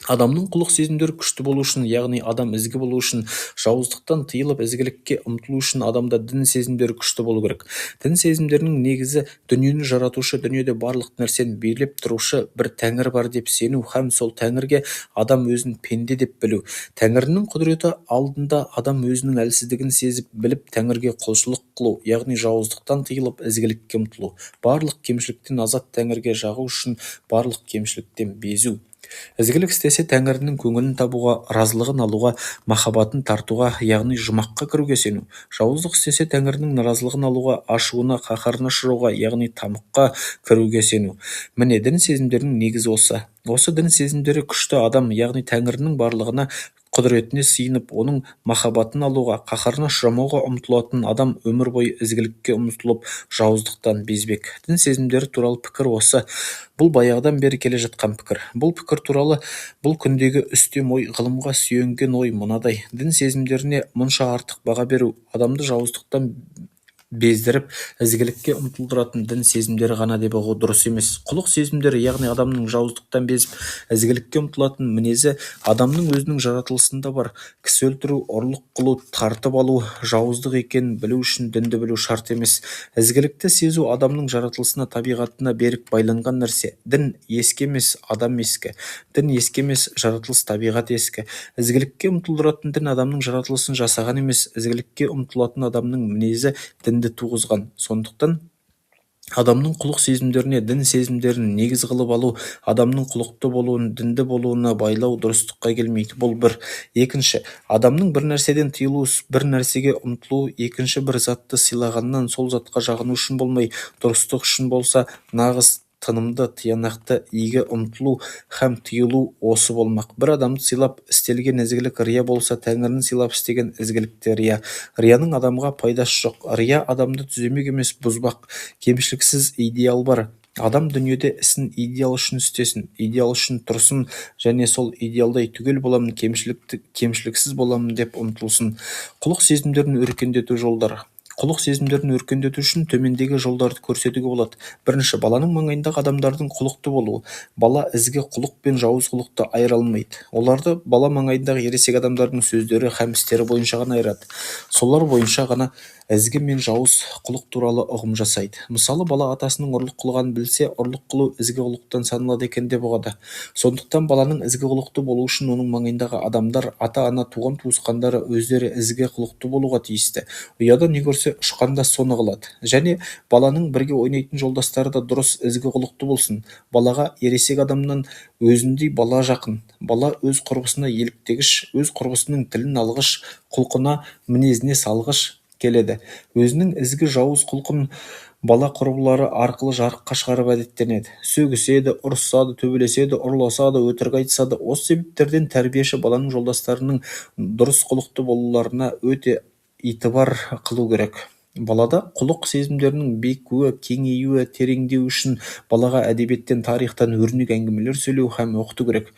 адамның құлық сезімдері күшті болу үшін, яғни адам ізгі болу үшін, жауыздықтан тыйылып ізгілікке ұмтылу үшін адамда дін сезімдері күшті болу керек. Дін сезімдерінің негізі дүниені жаратушы, дүниеде барлық нәрсені билеп тұрушы бір тәңір бар деп сену һәм сол тәңірге адам өзін пенде деп білу. Тәңірінің құдіреті алдында адам өзінің әлсіздігін сезіп, біліп тәңірге құлшылық қылу, яғни жауыздықтан тыйылып ізгілікке ұмтылу. Барлық кемшіліктен азат тәңірге жағу үшін барлық кемшіліктен безу. Ізгілік істесе тәңірінің көңілін табуға, разылығын алуға, махаббатын тартуға, яғни жұмаққа кіруге сену. Жауыздық істесе тәңірінің наразылығын алуға, ашуына, қаһарына ұшырауға, яғни тамұққа кіруге сену. Міне, дін сезімдерінің негізі осы. Осы дін сезімдері күшті адам, яғни тәңірінің барлығына, құдіретіне сыйынып, оның махаббатын алуға, қаһарына ұшырамауға ұмтылатын адам өмір бойы ізгілікке ұмтылып, жауыздықтан безбек. Дін сезімдері туралы пікір осы. Бұл баяғыдан бері келе жатқан пікір. Бұл пікір туралы бұл күндегі үстем ой, ғылымға сүйенген ой мынадай: дін сезімдеріне мұнша артық баға беру адамды жауыздықтан бездіріп, ізгілікке ұмтылдыратын дін сезімдері ғана деп ұғу дұрыс емес. Құлық сезімдері, яғни адамның жауыздықтан безіп, ізгілікке ұмтылатын мінезі адамның өзінің жаратылысында бар. Кісі өлтіру, ұрлық қылу, тартып алу жауыздық екенін білу үшін дінді білу шарт емес. Ізгілікті сезу адамның жаратылысына, табиғатына берік байланған нәрсе. Дін ескі емес, адам ескі. Дін ескі емес, жаратылыс, табиғат ескі. Ізгілікке ұмтылдыратын дін адамның жаратылысын жасаған емес, ізгілікке ұмтылатын адамның мінезі дінді туғызған. Сондықтан Адамның құлық сезімдеріне дін сезімдерін негіз қылып алу адамның құлықты болуын дінді болуына байлау дұрыстыққа келмейді. Бұл бір. Екінші, адамның бір нәрседен тыйылу, бір нәрсеге ұмтылу, екінші бір затты сыйлағаннан сол затқа жағыну үшін болмай, дұрыстық үшін болса, нағыз тынымды, тиянақты, игі ұмтылу һәм тыйылу осы болмақ. Бір адамды сыйлап істелген ізгілік рия болса, Тәңірін сыйлап істеген ізгілік те рия. Рияның адамға пайдасы жоқ. Рия адамды түземек емес, бұзбақ. Кемшіліксіз идеал бар. Адам дүниеде ісін идеал үшін істесін, идеал үшін тұрсын және сол идеалдай түгел боламын, кемшіліксіз боламын деп ұмтылсын. Құлық сезімдерін өркендету жолдары. Құлық сезімдерін өркендету үшін төмендегі жолдарды көрсетуге болады. Бірінші, баланың маңайындағы адамдардың құлықты болуы. Бала ізгі құлық пен жауыз құлықты айыра алмайды. Оларды бала маңайындағы ересек адамдардың сөздері һәм істері бойынша ғана айырады. Солар бойынша ғана ізгі мен жауыз құлық туралы ұғым жасайды. Мысалы, бала атасының ұрлық қылғанын білсе, ұрлық қылу ізгі құлықтан саналады екен деп ұғады. Сондықтан баланың ізгі құлықты болу үшін оның маңайындағы адамдар, ата-ана, туған-туысқандары өздері ізгі құлықты болуға тиісті. Ұяда не көрсе ұшқанда соны қылады. Және баланың бірге ойнайтын жолдастары да дұрыс ізгі құлықты болсын. Балаға ересек адамнан өзіндей бала жақын. Бала өз құрбысына еліктегіш, өз құрбысының тілін алғыш, құлқына, мінезіне салғыш келеді. Өзінің ізгі жауыз құлқын бала құрбылары арқылы жарыққа шығарып әдеттенеді. Сөгіседі, ұрысады, төбелеседі, ұрласады, өтірік айтысады. Осы себептерден тәрбиеші баланың жолдастарының дұрыс құлықты болуларына өте итібар қылу керек. Балада құлық сезімдерінің бекуі, кеңеюі, тереңдеу үшін балаға әдебиеттен, тарихтан өрнек әңгімелер сөйлеу һәм оқыту керек.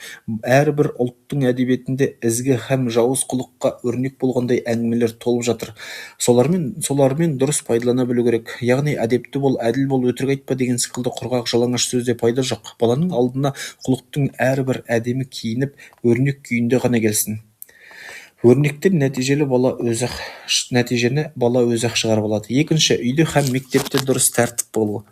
Әрбір ұлттың әдебиетінде ізгі һәм жауыз құлыққа өрнек болғандай әңгімелер толып жатыр. Солармен дұрыс пайдалана білу керек. Яғни әдепті бол, әділ бол, өтірік айтпа деген сықылды құрғақ жалаңаш сөзде пайда жоқ. Баланың алдына құлықтың әрбір әдемі киініп, өрнек күйінде ғана келсін. Өрнектен нәтижені бала өзі-ақ шығарып алады. Екінші, үйде һәм мектепте дұрыс тәртіп болу.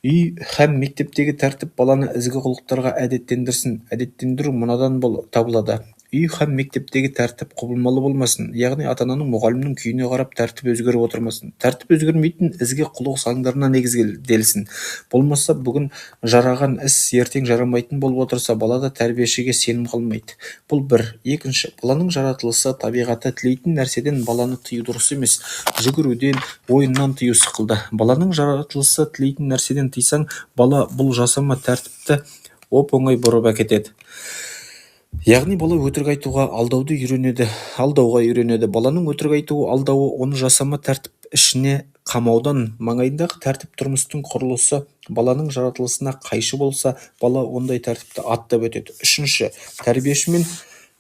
Үй һәм мектептегі тәртіп баланы ізгі құлықтарға әдеттендірсін. Әдеттендіру мынадан табылады. Үй һәм мектептегі тәртіп құбылмалы болмасын. Яғни ата-ананың мұғалімнің күйіне қарап тәртіп өзгеріп отырмасын. Тәртіп өзгермейтін ізгі құлық заңдарына негізделсін. Болмаса бүгін жараған іс ертең жарамайтын болып отырса, балада тәрбиешіге сенім қалмайды. Бұл бір. Екінші, баланың жаратылысы, табиғаты тілейтін нәрседен баланы тыю дұрыс емес. Жүгіруден, ойыннан тыю сықылды. Баланың жаратылысы тілейтін нәрседен тыйсаң, бала бұл жасама тәртіпті оп-оңай бұрып әкетеді. Яғни бала өтірік айтуға, алдауға үйренеді. Баланың өтірік айтуы, алдауы оны жасама тәртіп ішіне қамаудан, маңайындағы тәртіп тұрмыстың құрылысы баланың жаратылысына қайшы болса, бала ондай тәртіпті аттап өтеді. Үшінші, тәрбиеші мен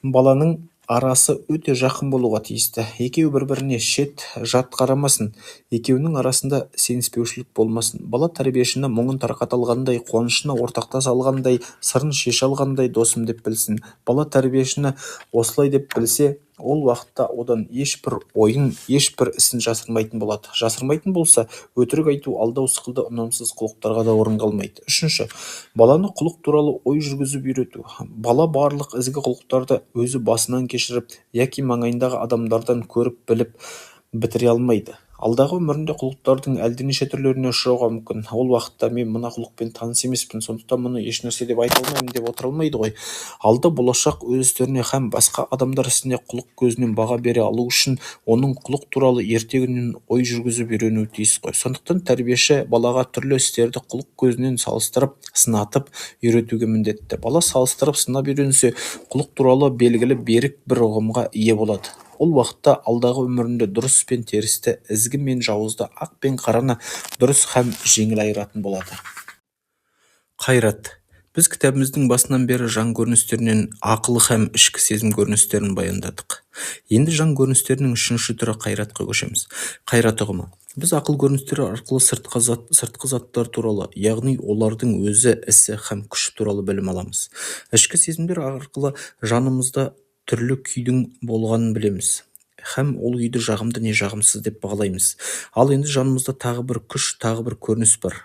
баланың арасы өте жақын болуға тиісті. Екеуі бір-біріне жат қарамасын. Екеуінің арасында сеніспеушілік болмасын. Бала тәрбиешіні мұңын тарқата алғандай, қуанышына ортақтас алғандай, сырын шеше алғандай досым деп білсін. Бала тәрбиешіні осылай деп білсе, ол уақытта одан ешбір ойын, ешбір ісін жасырмайтын болады. Жасырмайтын болса, өтірік айту, алдау сықылды ұнамсыз құлықтарға да орын қалмайды. Үшінші, баланы құлық туралы ой жүргізіп үйрету. Бала барлық ізгі құлықтарды өзі басынан кешіріп, яки маңайындағы адамдардан көріп біліп бітіре алмайды. Алдағы өмірінде құлықтардың әлденеше түрлеріне ұшырауға мүмкін. Ол уақытта мен мына құлықпен таныс емеспін, сондықтан мұны ешнәрсе деп айта алмаймын деп отыра алмайды ғой. Алда болашақ өз істеріне һәм басқа адамдар ісіне құлық көзінен баға бере алу үшін оның құлық туралы ертегінен ой жүргізіп үйренуі тиіс қой. Сондықтан тәрбиеші балаға түрлі істерді құлық көзінен салыстырып, сынатып үйретуге міндетті. Бала салыстырып сынап үйренсе, құлық туралы белгілі берік бір ұғымға ие болады. Ол уақытта алдағы өмірінде дұрыс пен терісті, ізгі мен жауызды, ақ пен қараны дұрыс һәм жеңіл айыратын болады. Қайрат. Біз кітабымыздың басынан бері жан көріністерінен ақыл һәм ішкі сезім көріністерін баяндадық. Енді жан көріністерінің үшінші түрі қайратқа көшеміз. Қайрат ұғымы. Біз ақыл көріністері арқылы сыртқы заттар туралы, яғни олардың өзі, ісі һәм күші туралы білім аламыз. Ішкі сезімдер арқылы жанымызда түрлі күйдің болғанын білеміз. Һәм ол күйді жағымды не жағымсыз деп бағалаймыз. Ал енді жанымызда тағы бір күш, тағы бір көрініс бар.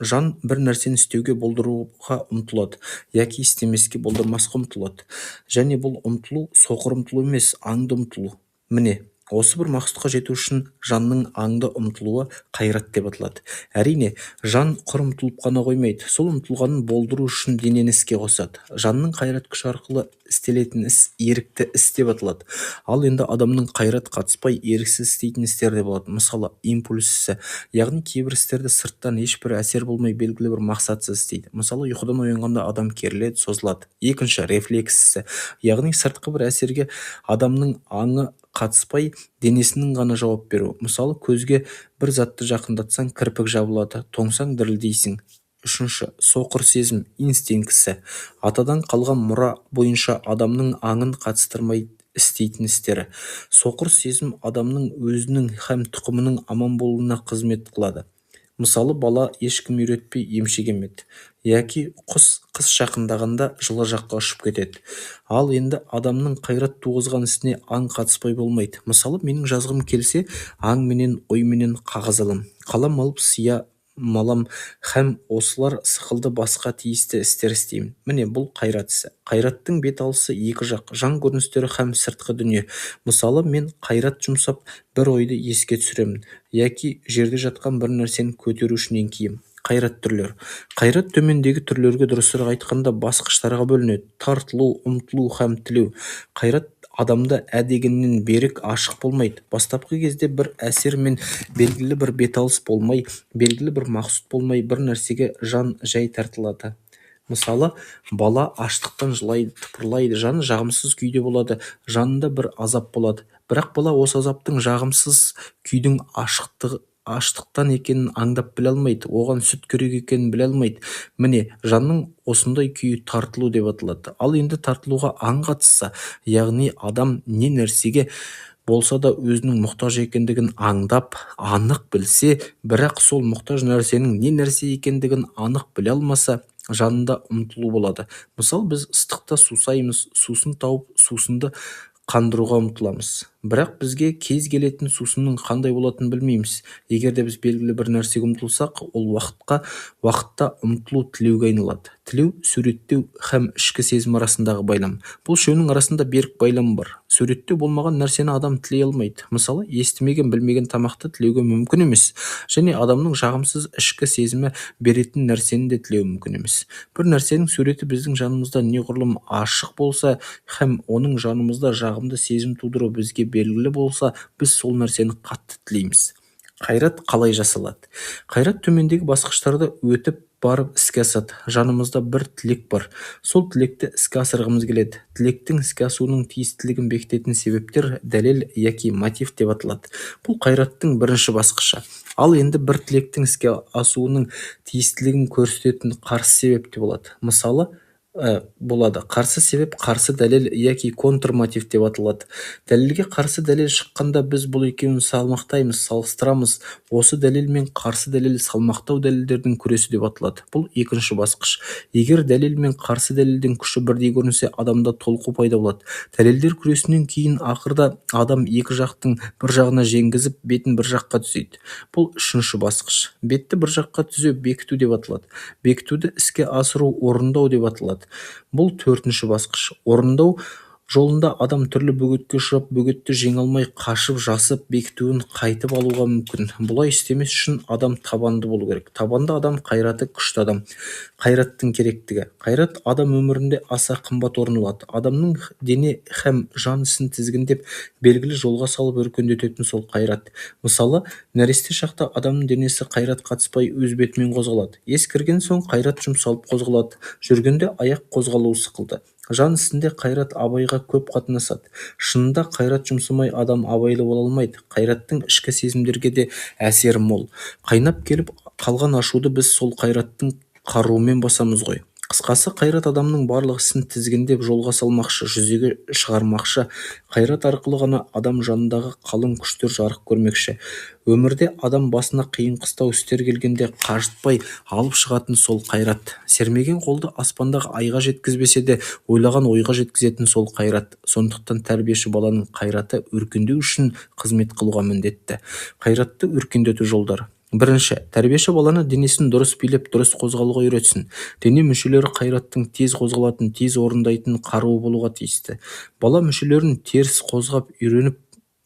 Жан бір нәрсені істеуге болдыруға ұмтылады, яки істемеске болдырмасқа ұмтылады. Және бұл ұмтылу соқыр ұмтылу емес, аңды ұмтылу. Міне, Осы бір мақсатқа жету үшін жанның аңды ұмтылуы қайрат деп аталады. Әрине, жан құр ұмтылып қана қоймайды, сол ұмтылғанын болдыру үшін денені іске қосады. Жанның қайрат күші арқылы істелетін іс ерікті іс деп аталады. Ал енді адамның қайрат қатыспай еріксіз істейтін істер де болады. Мысалы, импульс ісі, яғни кейбір істерді сырттан ешбір әсер болмай белгілі бір мақсатсыз істейді. Мысалы, ұйқыдан оянғанда адам керіледі, созылады. Екінші, рефлекс ісі, яғни сыртқы бір әсерге адамның аңы қатыспай денесінің ғана жауап беру. Мысалы, көзге бір затты жақындатсаң кірпік жабылады, тоңсаң дірілдейсің. Үшінші, соқыр сезім, инстинктісі, атадан қалған мұра бойынша адамның аңын қатыстырмай істейтін істері. Соқыр сезім адамның өзінің һәм тұқымының аман болуына қызмет қылады. Мысалы, бала ешкім үйретпей емшек емеді, яки құс қыс жақындағанда жылы жаққа ұшып кетеді. Ал енді адамның қайрат туғызған ісіне аң қатыспай болмайды. Мысалы, менің жазғым келсе, аң менен ой менен қағаз алам, қалам алып сия малам һәм осылар сықылды басқа тиісті істер істеймін. Міне, бұл қайрат ісі. Қайраттың бет алысы екі жақ, жан көріністері һәм сыртқы дүние. Мысалы, мен қайрат жұмсап бір ойды еске түсіремін, яки жерде жатқан бір нәрсені көтеру үшін еңкейем. Қайрат түрлері. Қайрат төмендегі түрлерге дұрысырақ айтқанда басқыштарға бөлінеді: тартылу, ұмтылу һәм тілеу. Қайрат адамда дегеннен берік, ашық болмайды. Бастапқы кезде бір әсер мен белгілі бір беталыс болмай, белгілі бір мақсат болмай, бір нәрсеге жан жай тартылады. Мысалы, бала аштықтан жылайды, тыпырлайды, жаны жағымсыз күйде болады, жанында бір азап болады. Бірақ бала осы азаптың жағымсыз күйдің аштықтан екенін аңдап біле алмайды, оған сүт керек екенін біле алмайды. Міне, жанның осындай күйі тартылу деп аталады. Ал енді тартылуға аң қатысса, яғни адам не нәрсеге болса да өзінің мұқтаж екендігін аңдап, анық білсе, бірақ сол мұқтаж нәрсенің не нәрсе екендігін анық біле алмаса, жанында ұмтылу болады. Мысалы, біз ыстықта сусаймыз, сусын тауып, сусынды қандыруға ұмтыламыз. Бірақ бізге кез келетін сусынның қандай болатынын білмейміз. Егер де біз белгілі бір нәрсеге ұмтылсақ, ол уақытта ұмтылу тілеуге айналады. Тілеу, суреттеу һәм ішкі сезім арасындағы байлам. Бұл үшеуінің арасында берік байлам бар. Суреттеу болмаған нәрсені адам тілей алмайды. Мысалы, естімеген, білмеген тамақты тілеуге мүмкін емес, және адамның жағымсыз ішкі сезімі беретін нәрсені де тілеу мүмкін емес. Бір нәрсенің суреті біздің жанымызда неғұрлым ашық болса һәм оның жанымызда жағымды сезім тудыру бізге белгілі болса, біз сол нәрсені қатты тілейміз. Қайрат қалай жасалады? Қайрат төмендегі басқыштарды өтіп барып іске асады. Жанымызда бір тілек бар. Сол тілекті іске асырғымыз келеді. Тілектің іске асуының тиістілігін бекітетін себептер дәлел яки мотив деп аталады. Бұл қайраттың бірінші басқышы. Ал енді бір тілектің іске асуының тиістілігін көрсететін қарсы себеп те болады. Мысалы, болады. Қарсы себеп қарсы дәлел яки контрмотив деп аталады. Дәлелге қарсы дәлел шыққанда біз бұл екеуін салмақтаймыз, салыстырамыз. Осы дәлел мен қарсы дәлел салмақтау дәлелдердің күресі деп аталады. Бұл екінші басқыш. Егер дәлел мен қарсы дәлелдің күші бірдей көрінсе, адамда толқу пайда болады. Дәлелдер күресінен кейін ақырда адам екі жақтың бір жағына жеңгізіп, бетін бір жаққа түзейді. Бұл үшінші басқыш. Бетті бір жаққа түзеу бекіту деп аталады. Бекітуді іске асыру орындау деп аталады. Бұл төртінші басқыш. Орындау жолында адам түрлі бөгетке ұшырап, бөгетті жеңе алмай қашып, жасып, бекітуін қайтып алуға мүмкін. Бұлай істемес үшін адам табанды болу керек. Табанды адам қайраты күшті адам. Қайраттың керектігі. Қайрат адам өмірінде аса қымбат орын алады. Адамның дене һәм жан ісін тізгіндеп, белгілі жолға салып өркендететін сол қайрат. Мысалы, нәресте шақта адамның денесі қайрат қатыспай өз бетімен қозғалады. Ес кірген соң қайрат жұмсалып қозғалады. Жүргенде аяқ қозғалуы сықылды. Жан ісінде қайрат абайға көп қатынасады. Шынында қайрат жұмсамай адам абайлы бола алмайды. Қайраттың ішкі сезімдерге де әсері мол. Қайнап келіп қалған ашуды біз сол қайраттың қаруымен басамыз ғой. Қысқасы, қайрат адамның барлық ісін тізгіндеп жолға салмақшы, жүзеге шығармақшы. Қайрат арқылы ғана адам жанындағы қалың күштер жарық көрмекші. Өмірде адам басына қиын қыстау істер келгенде қажытпай алып шығатын сол қайрат. Сермеген қолды аспандағы айға жеткізбесе де, ойлаған ойға жеткізетін сол қайрат. Сондықтан тәрбиеші баланың қайраты өркендеу үшін қызмет қылуға міндетті. Қайратты өркендету жолдары. Бірінші, тәрбиеші баланы денесін дұрыс билеп, дұрыс қозғалуға үйретсін. Дене мүшелері қайраттың тез қозғалатын, тез орындайтын қаруы болуға тиісті. Бала мүшелерін теріс қозғап үйреніп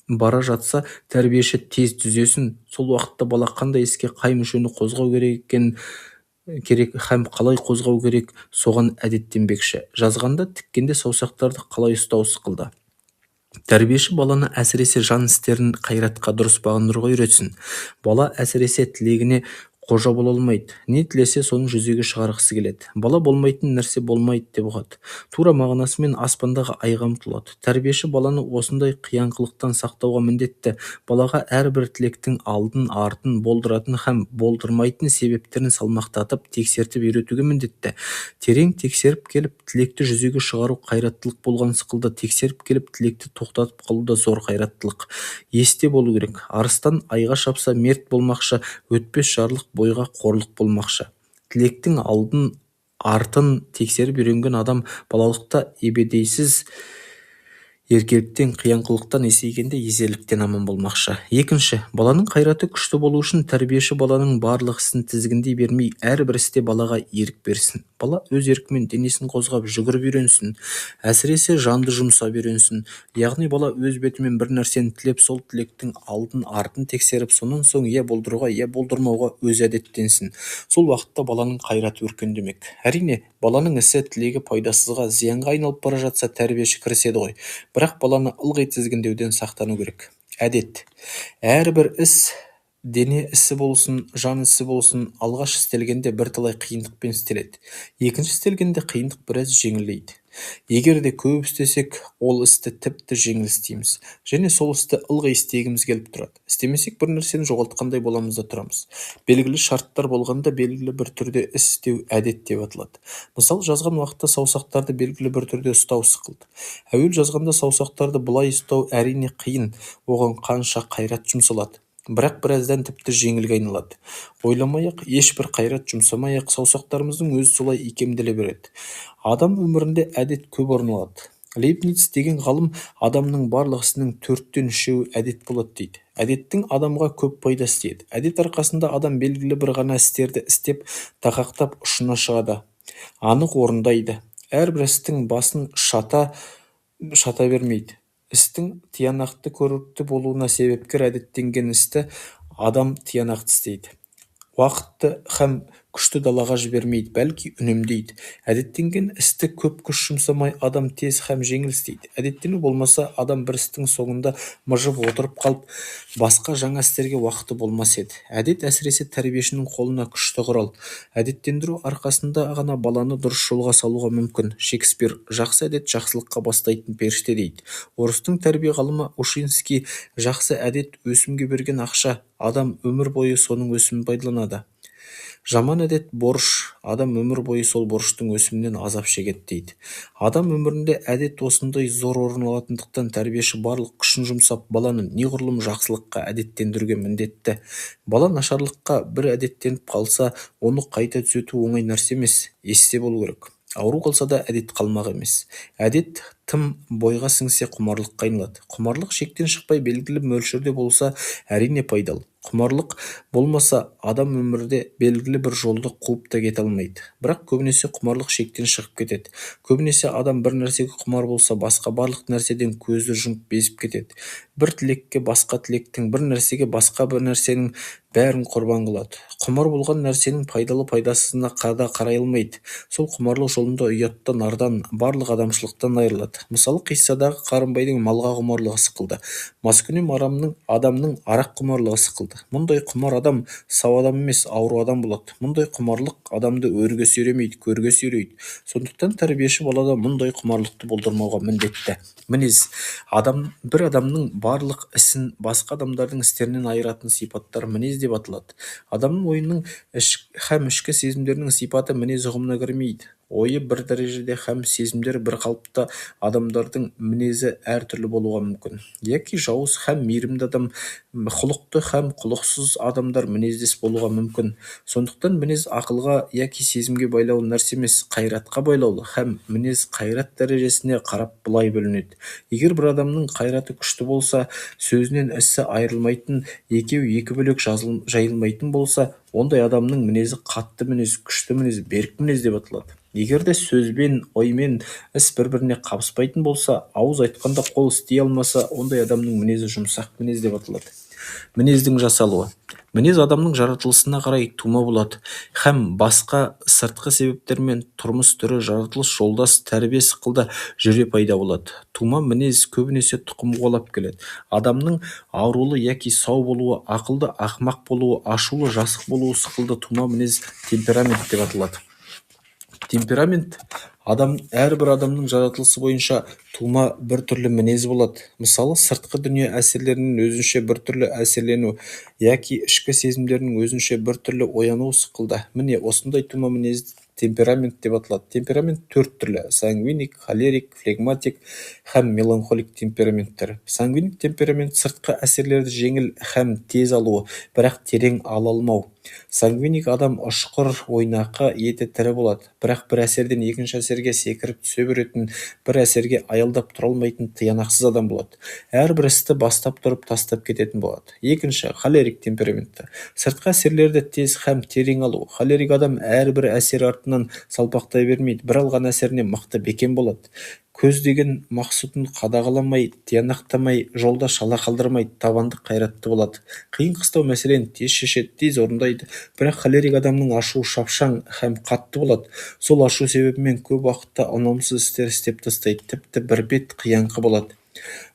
бара жатса, тәрбиеші тез түзесін. Сол уақытта бала қандай іске қай мүшені қозғау керек һәм қалай қозғау керек, соған әдеттенбекші. Жазғанда тіккенде саусақтарды қалай ұстау сықылды. Тәрбиеші баланы әсіресе жан істерін қайратқа дұрыс бағындыруға үйретсін. Бала әсіресе тілегіне қожа бола алмайды. Не тілесе соны жүзеге шығарғысы келеді. Бала болмайтын нәрсе болмайды деп ұғады. Тура мағынасымен аспандағы айға ұмтылады. Тәрбиеші баланы осындай қияңқылықтан сақтауға міндетті. Балаға әрбір тілектің алдын, артын, болдыратын һәм болдырмайтын себептерін салмақтатып, тексертіп үйретуге міндетті. Терең тексеріп келіп, тілекті жүзеге шығару қайраттылық болған сықылды. Тексеріп келіп, тілекті тоқтатып қалу да зор қайраттылық. Есте болу керек. Арыстан айға шапса мерт болмақшы, өтпес жарлық бойға қорлық болмақшы. Тілектің алдын, артын тексеріп үйренген адам балалықта ебедейсіз еркеліктен, қияңқылықтан, есейгенде езеліктен аман болмақшы. Екінші, баланың қайраты күшті болу үшін тәрбиеші баланың барлық ісін тізгіндей бермей, әрбір істе балаға ерік берсін. Бала өз еркімен денесін қозғап жүгіріп үйренсін, әсіресе жанды жұмсап үйренсін. Яғни бала өз бетімен бір нәрсені тілеп, сол тілектің алдын, артын тексеріп, сонан соң я болдыруға, я болдырмауға өз әдеттенсін. Сол уақытта баланың қайраты өркендемек. Әрине, баланың ісі, тілегі пайдасызға, зиянға айналып бара жатса, тәрбиеші кіріседі ғой. Бірақ баланы ылғи тізгіндеуден сақтану керек. Әдет. Әрбір іс, дене ісі болсын, жан ісі болсын, алғаш істелгенде бірталай қиындықпен істеледі. Екінші істелгенде қиындық біраз жеңілдейді. Егер де көп істесек, ол істі тіпті жеңіл істейміз. Және сол істі ылғи істегіміз келіп тұрады. Істемесек бір нәрсені жоғалтқандай боламыз да тұрамыз. Белгілі шарттар болғанда белгілі бір түрде іс істеу әдет деп аталады. Мысалы, жазған уақытта саусақтарды белгілі бір түрде ұстау сықылды. Әуел жазғанда саусақтарды бұлай ұстау әрине қиын, оған қанша қайрат жұмсалады. Бірақ біраздан тіпті жеңілге айналады. Ойламай-ақ, ешбір қайрат жұмсамай-ақ саусақтарымыздың өзі солай икемделе береді. Адам өмірінде әдет көп орын алады. Лейбниц деген ғалым адамның барлық ісінің 4/3 әдет болады дейді. Әдеттің адамға көп пайдасы тиеді. Әдет арқасында адам белгілі бір ғана істерді істеп, тақақтап ұшына шығады, анық орындайды. Әрбір істің басын шата бермейді. Істің тиянақты көрікті болуына себепкер әдеттенген істі адам тиянақты істейді. Уақытты һәм күшті далаға жібермейді, бәлки үнемдейді. Әдеттенген істі көп күш жұмсамай адам тез һәм жеңіл істейді. Әдеттену болмаса, адам бір істің соңында мыжып отырып қалып, басқа жаңа істерге уақыты болмас еді. Әдет әсіресе тәрбиешінің қолына күшті құрал. Әдеттендіру арқасында ғана баланы дұрыс жолға салуға мүмкін. Шекспир: жақсы әдет жақсылыққа бастайтын періште дейді. Орыстың тәрбие ғалымы Ушинский: жақсы әдет өсімге берген ақша, адам өмір бойы соның өсімін пайдаланады. Жаман әдет борыш, адам өмір бойы сол борыштың өсімінен азап шегеді дейді. Адам өмірінде әдет осындай зор орын алатындықтан тәрбиеші барлық күшін жұмсап, баланы неғұрлым жақсылыққа әдеттендіруге міндетті. Бала нашарлыққа бір әдеттеніп қалса, оны қайта түзету оңай нәрсе емес, есте болу керек. Ауру қалса да әдет қалмақ емес. Әдет тым бойға сіңсе құмарлыққа айналады. Құмарлық шектен шықпай белгілі мөлшерде болса, әрине пайдалы. Құмарлық болмаса, адам өмірде белгілі бір жолды қуып та кете алмайды. Бірақ көбінесе құмарлық шектен шығып кетеді. Көбінесе адам бір нәрсеге құмар болса, басқа барлық нәрседен көзді жұмып безіп кетеді. Бір тілекке басқа тілектің, бір нәрсеге басқа бір нәрсенің бәрін құрбан қылады. Құмар болған нәрсенің пайдалы-пайдасызына қада қарай алмайды. Сол құмарлық жолында ұяттан, нардан, барлық адамшылықтан айырылады. Мысалы, қиссадағы Қарынбайдың малға құмарлығы сықылды. Маскүнем адамның арақ құмарлығы сықылды. Мұндай құмар адам сау адам емес, ауру адам болады. Мұндай құмарлық адамды өрге сүйремейді, көрге сүйрейді. Сондықтан тәрбиеші балада мұндай құмарлықты болдырмауға міндетті. Мінез. Бір адамның барлық ісін басқа адамдардың істерінен айыратын сипаттар мінез деп аталады. Адамның ойының һәм ішкі сезімдерінің сипаты мінез ұғымына кірмейді. Ойы бір дәрежеде һәм сезімдері бір қалыпта адамдардың мінезі әртүрлі болуға мүмкін. Яки жауыз һәм мейірімді адам, құлықты һәм құлықсыз адамдар мінездес болуға мүмкін. Сондықтан мінез ақылға яки сезімге байлаулы нәрсе емес, қайратқа байлаулы һәм мінез қайрат дәрежесіне қарап былай бөлінеді. Егер бір адамның қайраты күшті болса, сөзінен ісі айырылмайтын, екеуі екі бөлек жайылмайтын болса, ондай адамның мінезі қатты мінез, күшті мінез, берік мінез деп аталады. Егерде сөзбен, оймен іс бір-біріне қабыспайтын болса, ауыз айтқанда қол істей алмаса, ондай адамның мінезі жұмсақ мінез деп аталады. Мінездің жасалуы. Мінез адамның жаратылысына қарай тума болады, һәм басқа сыртқы себептермен тұрмыс түрі, жаратылыс жолдас, тәрбие сықылда жүре пайда болады. Тума мінез көбінесе тұқым қуалап келеді. Адамның аурулы яки сау болуы, ақылды ақымақ болуы, ашулы жасық болуы сықылды тума мінез темперамент деп аталады. Темперамент әрбір адамның жаратылысы бойынша тума бір түрлі мінезі болады. Мысалы, сыртқы дүние әсерлерінің өзінше бір түрлі әсерлену, яки ішкі сезімдерінің өзінше бір түрлі оянуы сықылды. Міне, осындай тума мінез темперамент деп аталады. Темперамент төрт түрлі: сангвиник, холерик, флегматик һәм меланхолик темпераменттер. Сангвиник темперамент сыртқы әсерлерді жеңіл һәм тез алуы, бірақ терең ала алмау. Сангвиник адам ұшқыр, ойнақы, еті тірі болады, бірақ бір әсерден екінші әсерге секіріп түсе беретін, бір әсерге аялдап тұра алмайтын тиянақсыз адам болады. Әрбір істі бастап тұрып тастап кететін болады. Екінші, холерик темпераменті. Сыртқы әсерлерді тез һәм терең алу. Холерик адам әрбір әсер артынан салпақтай бермейді, бір алған әсеріне мықты бекем болады. Көздеген мақсұтын қадағаламай, тиянақтамай, жолда шала қалдырмай, табандық қайратты болады. Қиын қыстау мәселені тез шешеді, тез орындайды. Бірақ холерик адамның ашуы шапшаң һәм қатты болады. Сол ашу себебімен көп уақытта ұнамсыз істер істеп тастайды, тіпті бір бет қияңқы болады.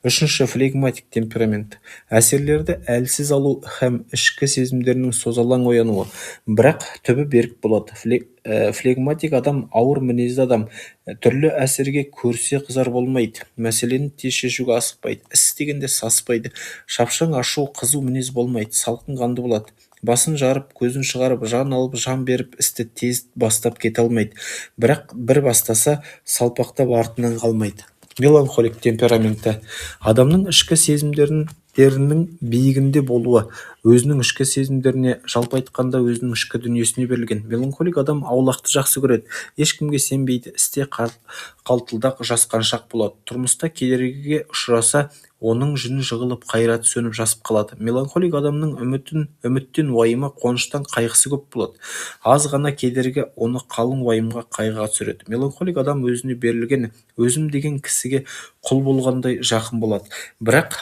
Үшінші, флегматик темперамент. Әсерлерді әлсіз алу һәм ішкі сезімдерінің созалаң оянуы, бірақ түбі берік болады. Флегматик адам ауыр мінезді адам, түрлі әсерге көрсе қызар болмайды, мәселені тез шешуге асықпайды, іс істегенде саспайды, шапшаң ашу, қызу мінез болмайды, салқын қанды болады. Басын жарып, көзін шығарып, жан алып, жан беріп, істі тез бастап кете алмайды, бірақ бір бастаса, салпақтап артынан қалмайды. Меланхолик темпераменті. Адамның ішкі сезімдерінің биігінде болуы, өзінің ішкі сезімдеріне, жалпы айтқанда өзінің ішкі дүниесіне берілген. Меланхолик адам аулақты жақсы көреді, ешкімге сенбейді, істе қалтылдақ, жасқаншақ болады. Тұрмыста кедергіге ұшыраса, оның жүні жығылып, қайраты сөніп жасып қалады. Меланхолик адамның үміттен уайымы, қуаныштан қайғысы көп болады. Аз ғана кедергі оны қалың уайымға, қайғыға түсіреді. Меланхолик адам өзіне берілген, өзім деген кісіге құл болғандай жақын болады. Бірақ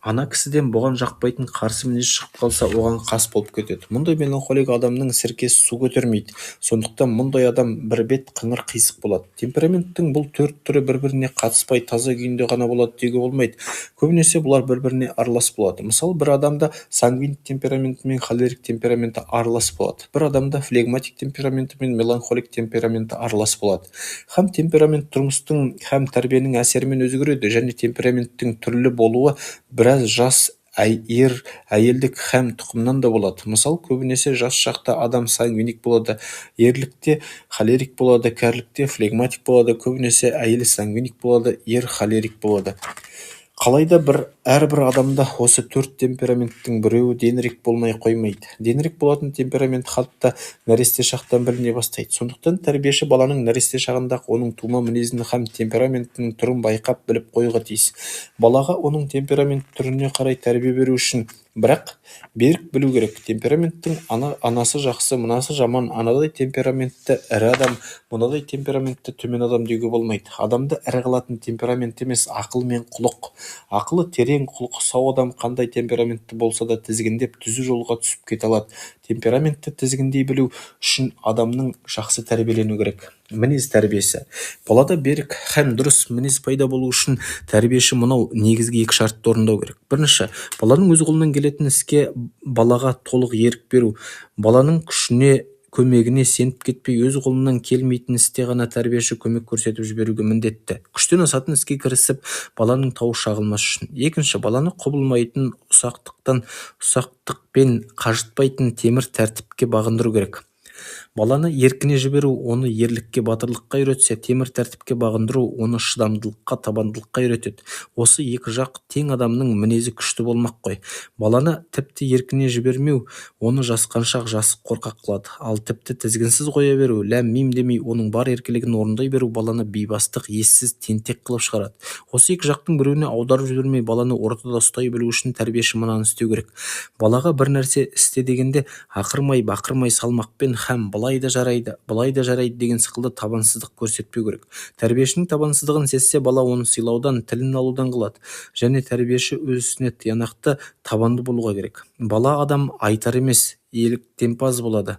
ана кісіден бұған жақпайтын қарсы мінез шығып қалса, оған қас болып кетеді. Мұндай меланхолик адамның сіркесі су көтермейді. Сондықтан мұндай адам бір бет қыңыр қисық болады. Темпераменттің бұл төрт түрі бір-біріне қатыспай, таза күйінде ғана болады деуге болмайды. Көбінесе бұлар бір-біріне аралас болады. Мысалы, бір адамда сангвиник темпераменті мен холерик темпераменті аралас болады. Бір адамда флегматик темпераменті мен меланхолик темпераменті аралас болады. Һәм темперамент тұрмыстың һәм тәрбиенің әсерімен өзгереді, және темпераменттің түрлі болуы біраз жас, әйелдік һәм тұқымнан да болады. Мысалы, көбінесе жас шақта адам сангвиник болады, ерлікте холерик болады, кәрілікте флегматик болады, көбінесе әйел сангвиник болады, ер холерик болады. Қалайда әрбір адамда осы төрт темпераменттің біреуі денірек болмай қоймайды. Денірек болатын темперамент хатта нәресте шақтан біліне бастайды. Сондықтан тәрбиеші баланың нәресте шағындағы оның тума мінезін һәм темпераментінің түрін байқап біліп қоюға тиіс. Балаға оның темперамент түріне қарай тәрбие беру үшін бірақ берік білу керек. Темпераменттің анасы жақсы, мынасы жаман, анадай темпераментті ірі адам, мынадай темпераментті төмен адам деуге болмайды. Адамды ірі қылатын темперамент емес, ақыл мен құлық. Ақылы терең, құлқы сау адам қандай темпераментті болса да тізгіндеп, түзу жолға түсіп кете алады. Темпераментті тізгіндей білу үшін адамның жақсы тәрбиелену керек. Мінез тәрбиесі. Балада берік һәм дұрыс мінез пайда болу үшін тәрбиеші мынау негізгі екі шартты орындау керек. Бірінші, баланың өз қолынан келетін іске балаға толық ерік беру. Баланың күшіне, көмегіне сеніп кетпей, өз қолынан келмейтін істе ғана тәрбиеші көмек көрсетіп жіберуге міндетті. Күштен асатын іске кірісіп, баланың тауы шағылмас үшін. Екінші, баланы құбылмайтын, ұсақтықпен қажытпайтын темір тәртіпке бағындыру керек. Баланы еркіне жіберу, оны ерлікке, батырлыққа үйретсе, темір тәртіпке бағындыру, оны шыдамдылыққа, табандылыққа үйретеді. Осы екі жақ тең адамның мінезі күшті болмақ қой. Баланы тіпті еркіне жібермеу, оны жасқаншақ, жасық, қорқақ қылады. Ал тіпті тізгінсіз қоя беру, ләм-мим демей, оның бар еркелігін орындай беру баланы бейбастық, ессіз, тентек қылып шығарады. Осы екі жақтың біреуіне аударып жібермей, баланы ортада ұстай білу үшін тәрбиеші мынаны істеу керек. Балаға бір нәрсе істе дегенде ақырмай, бақырмай, салмақпен һәм бала былай да жарайды, былай да жарайды деген сықылды табансыздық көрсетпеу керек. Тәрбиешінің табансыздығын сезсе, бала оны сыйлаудан, тілін алудан қалады. Және тәрбиеші өз ісіне тиянақты, табанды болуға керек. Бала адам айтар емес, еліктемпаз болады.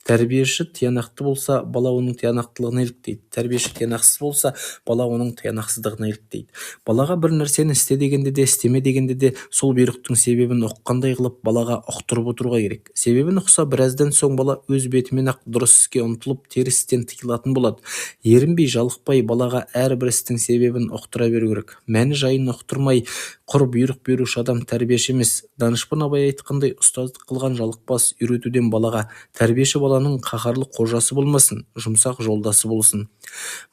Тәрбиеші тиянақты болса, бала оның тиянақтылығына еліктейді. Тәрбиеші тиянақсыз болса, бала оның тиянақсыздығына еліктейді. Балаға бір нәрсені істе дегенде де, істеме дегенде де сол бұйрықтың себебін ұққандай қылып балаға ұқтырып отыруға керек. Себебін ұқса, біраздан соң бала өз бетімен-ақ дұрыс іске ұмтылып, теріс істен тыйылатын болады. Ерінбей, жалықпай балаға әрбір істің себебін ұқтыра беру керек. Мәні жайын ұқтырмай, құр бұйрық беруші адам тәрбиеші емес. Данышпан Абай айтқандай, ұстаздық қылған жалықпас, үйретуден балаға. Тәрбиеші баланың қаһарлы қожасы болмасын, жұмсақ жолдасы болсын.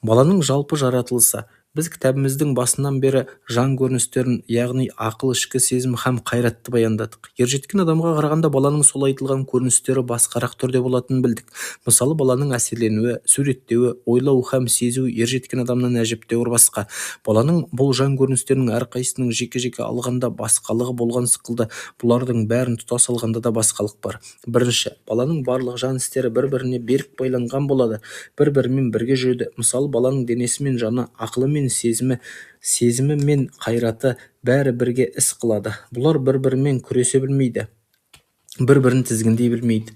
Баланың жалпы жаратылысы. Біз кітабымыздың басынан бері жан көріністерін, яғни ақыл, ішкі сезім һәм қайратты баяндадық. Ержеткен адамға қарағанда баланың сол айтылған көріністері басқарақ түрде болатынын білдік. Мысалы, баланың әсерленуі, суреттеуі, ойлау һәм сезуі ержеткен адамнан әжептәуір басқа. Баланың бұл жан көріністерінің әрқайсының жеке-жеке алғанда басқалығы болған сықылды, бұлардың бәрін тұтас алғанда да басқалық бар. Бірінші, баланың барлық жан істері бір-біріне берік байланған болады, бір-бірімен бірге жүреді. Мысалы, баланың денесі мен жаны, ақылы мен сезімі мен қайраты бәрі бірге іс қылады. Бұлар бір-бірімен күресе білмейді, бір-бірін тізгіндей білмейді.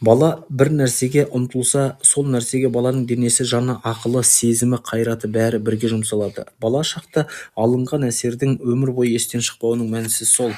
Бала бір нәрсеге ұмтылса, сол нәрсеге баланың денесі, жаны, ақылы, сезімі, қайраты бәрі бірге жұмсалады. Бала шақта алынған әсердің өмір бойы естен шықпауының мәнісі сол.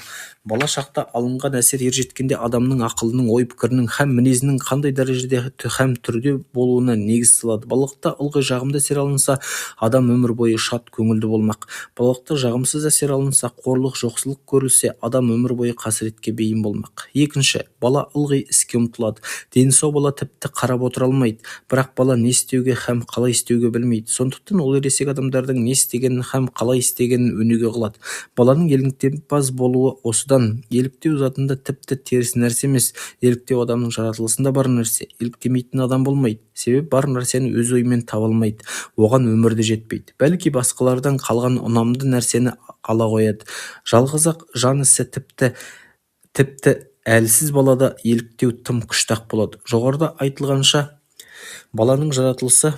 Бала шақта алынған әсер ержеткенде адамның ақылының, ой-пікірінің һәм мінезінің қандай дәрежеде һәм түрде болуына негіз салады. Балалықта ылғи жағымды әсер алынса, адам өмір бойы шат, көңілді болмақ. Балалықта жағымсыз әсер алынса, қорлық, жоқшылық көрілсе, адам өмір бойы қасіретке бейім болмақ. Екінші, бала ылғи іске ұмтылады. Дені сау бала тіпті қарап отыра алмайды, бірақ бала не істеуге һәм қалай істеуге білмейді. Сондықтан ол ересек адамдардың не істегенін һәм қалай істегенін өнеге қылады. Баланың еліктемпаз болуы осыдан. Еліктеу затында тіпті теріс нәрсе емес. Еліктеу адамның жаратылысында бар нәрсе. Еліктемейтін адам болмайды. Себебі бар нәрсені өз ойымен таба алмайды. Оған өмірде жетпейді. Бәлки басқалардан қалған ұнамды нәрсені ала қояды. Жалғыз-ақ жан ісі тіпті әлсіз балада еліктеу тым күшті-ақ болады. Жоғарыда айтылғанша, баланың жаратылысы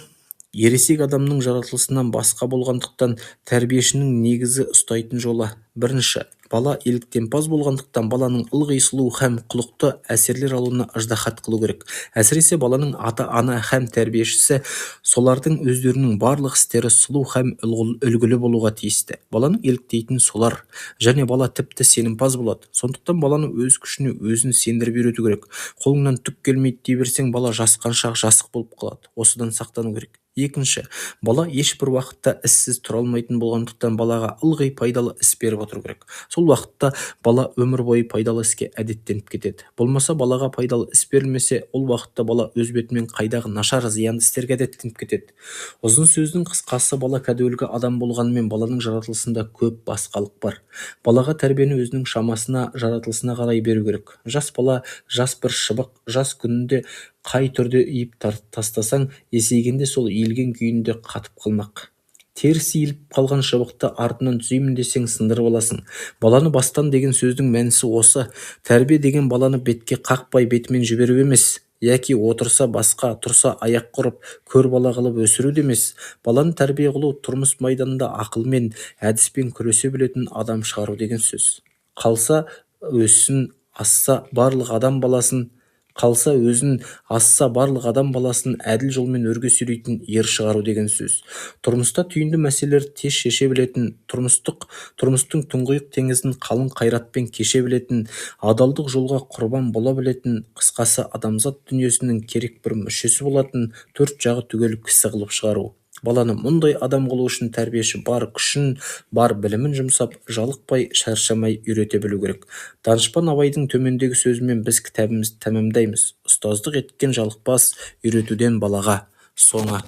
ересек адамның жаратылысынан басқа болғандықтан тәрбиешінің негізі ұстайтын жолы. Бірінші, бала еліктемпаз болғандықтан баланың ылғи сұлу һәм құлықты әсерлер алуына ыждахат қылу керек. Әсіресе баланың ата-ана һәм тәрбиешісі, солардың өздерінің барлық істері сұлу һәм үлгілі болуға тиісті. Баланың еліктейтін солар, және бала тіпті сенімпаз болады. Сондықтан баланы өз күшіне өзін сендіріп үйрету керек. Қолыңнан түк келмейді дей берсең, бала жасқаншақ, жасық болып қалады. Осыдан сақтану керек. Екінші, бала ешбір уақытта іссіз тұра алмайтын болғандықтан балаға ылғи пайдалы іс беріп отыру керек. Сол уақытта бала өмір бойы пайдалы іске әдеттеніп кетеді. Болмаса, балаға пайдалы іс берілмесе, ол уақытта бала өз бетімен қайдағы нашар, зиянды істерге әдеттеніп кетеді. Ұзын сөздің қысқасы, бала кәдуілгі адам болғанымен баланың жаратылысында көп басқалық бар. Балаға тәрбиені өзінің шамасына, жаратылысына қарай беру керек. Жас бала жас бір шыбық, жас күнінде қай түрде иіп тастасаң, есейгенде сол иілген күйінде қатып қалмақ. Теріс иіліп қалған шыбықты артынан түзеймін десең, сындырып аласың. Баланы бастан деген сөздің мәнісі осы. Тәрбие деген баланы бетке қақпай бетімен жіберу емес, яки отырса басқа, тұрса аяқ құрып, көр бала қылып өсіру емес. Баланы тәрбие қылу тұрмыс майданында ақылмен, әдіспен күресе білетін адам шығару деген сөз. Қалса өссін, асса барлық адам баласын әділ жолмен өрге сүйрейтін ер шығару деген сөз. Тұрмыста түйінді мәселелерді тез шеше білетін, тұрмыстың тұңғиық теңізін қалың қайратпен кеше білетін, адалдық жолға құрбан бола білетін, қысқасы адамзат дүниесінің керек бір мүшесі болатын, төрт жағы түгел кісі қылып шығару. Баланы мұндай адам қылу үшін тәрбиеші бар күшін, бар білімін жұмсап, жалықпай, шаршамай үйрете білу керек. Данышпан Абайдың төмендегі сөзімен біз кітабымызды тәмамдаймыз. Ұстаздық еткен жалықпас, үйретуден балаға. Соңы.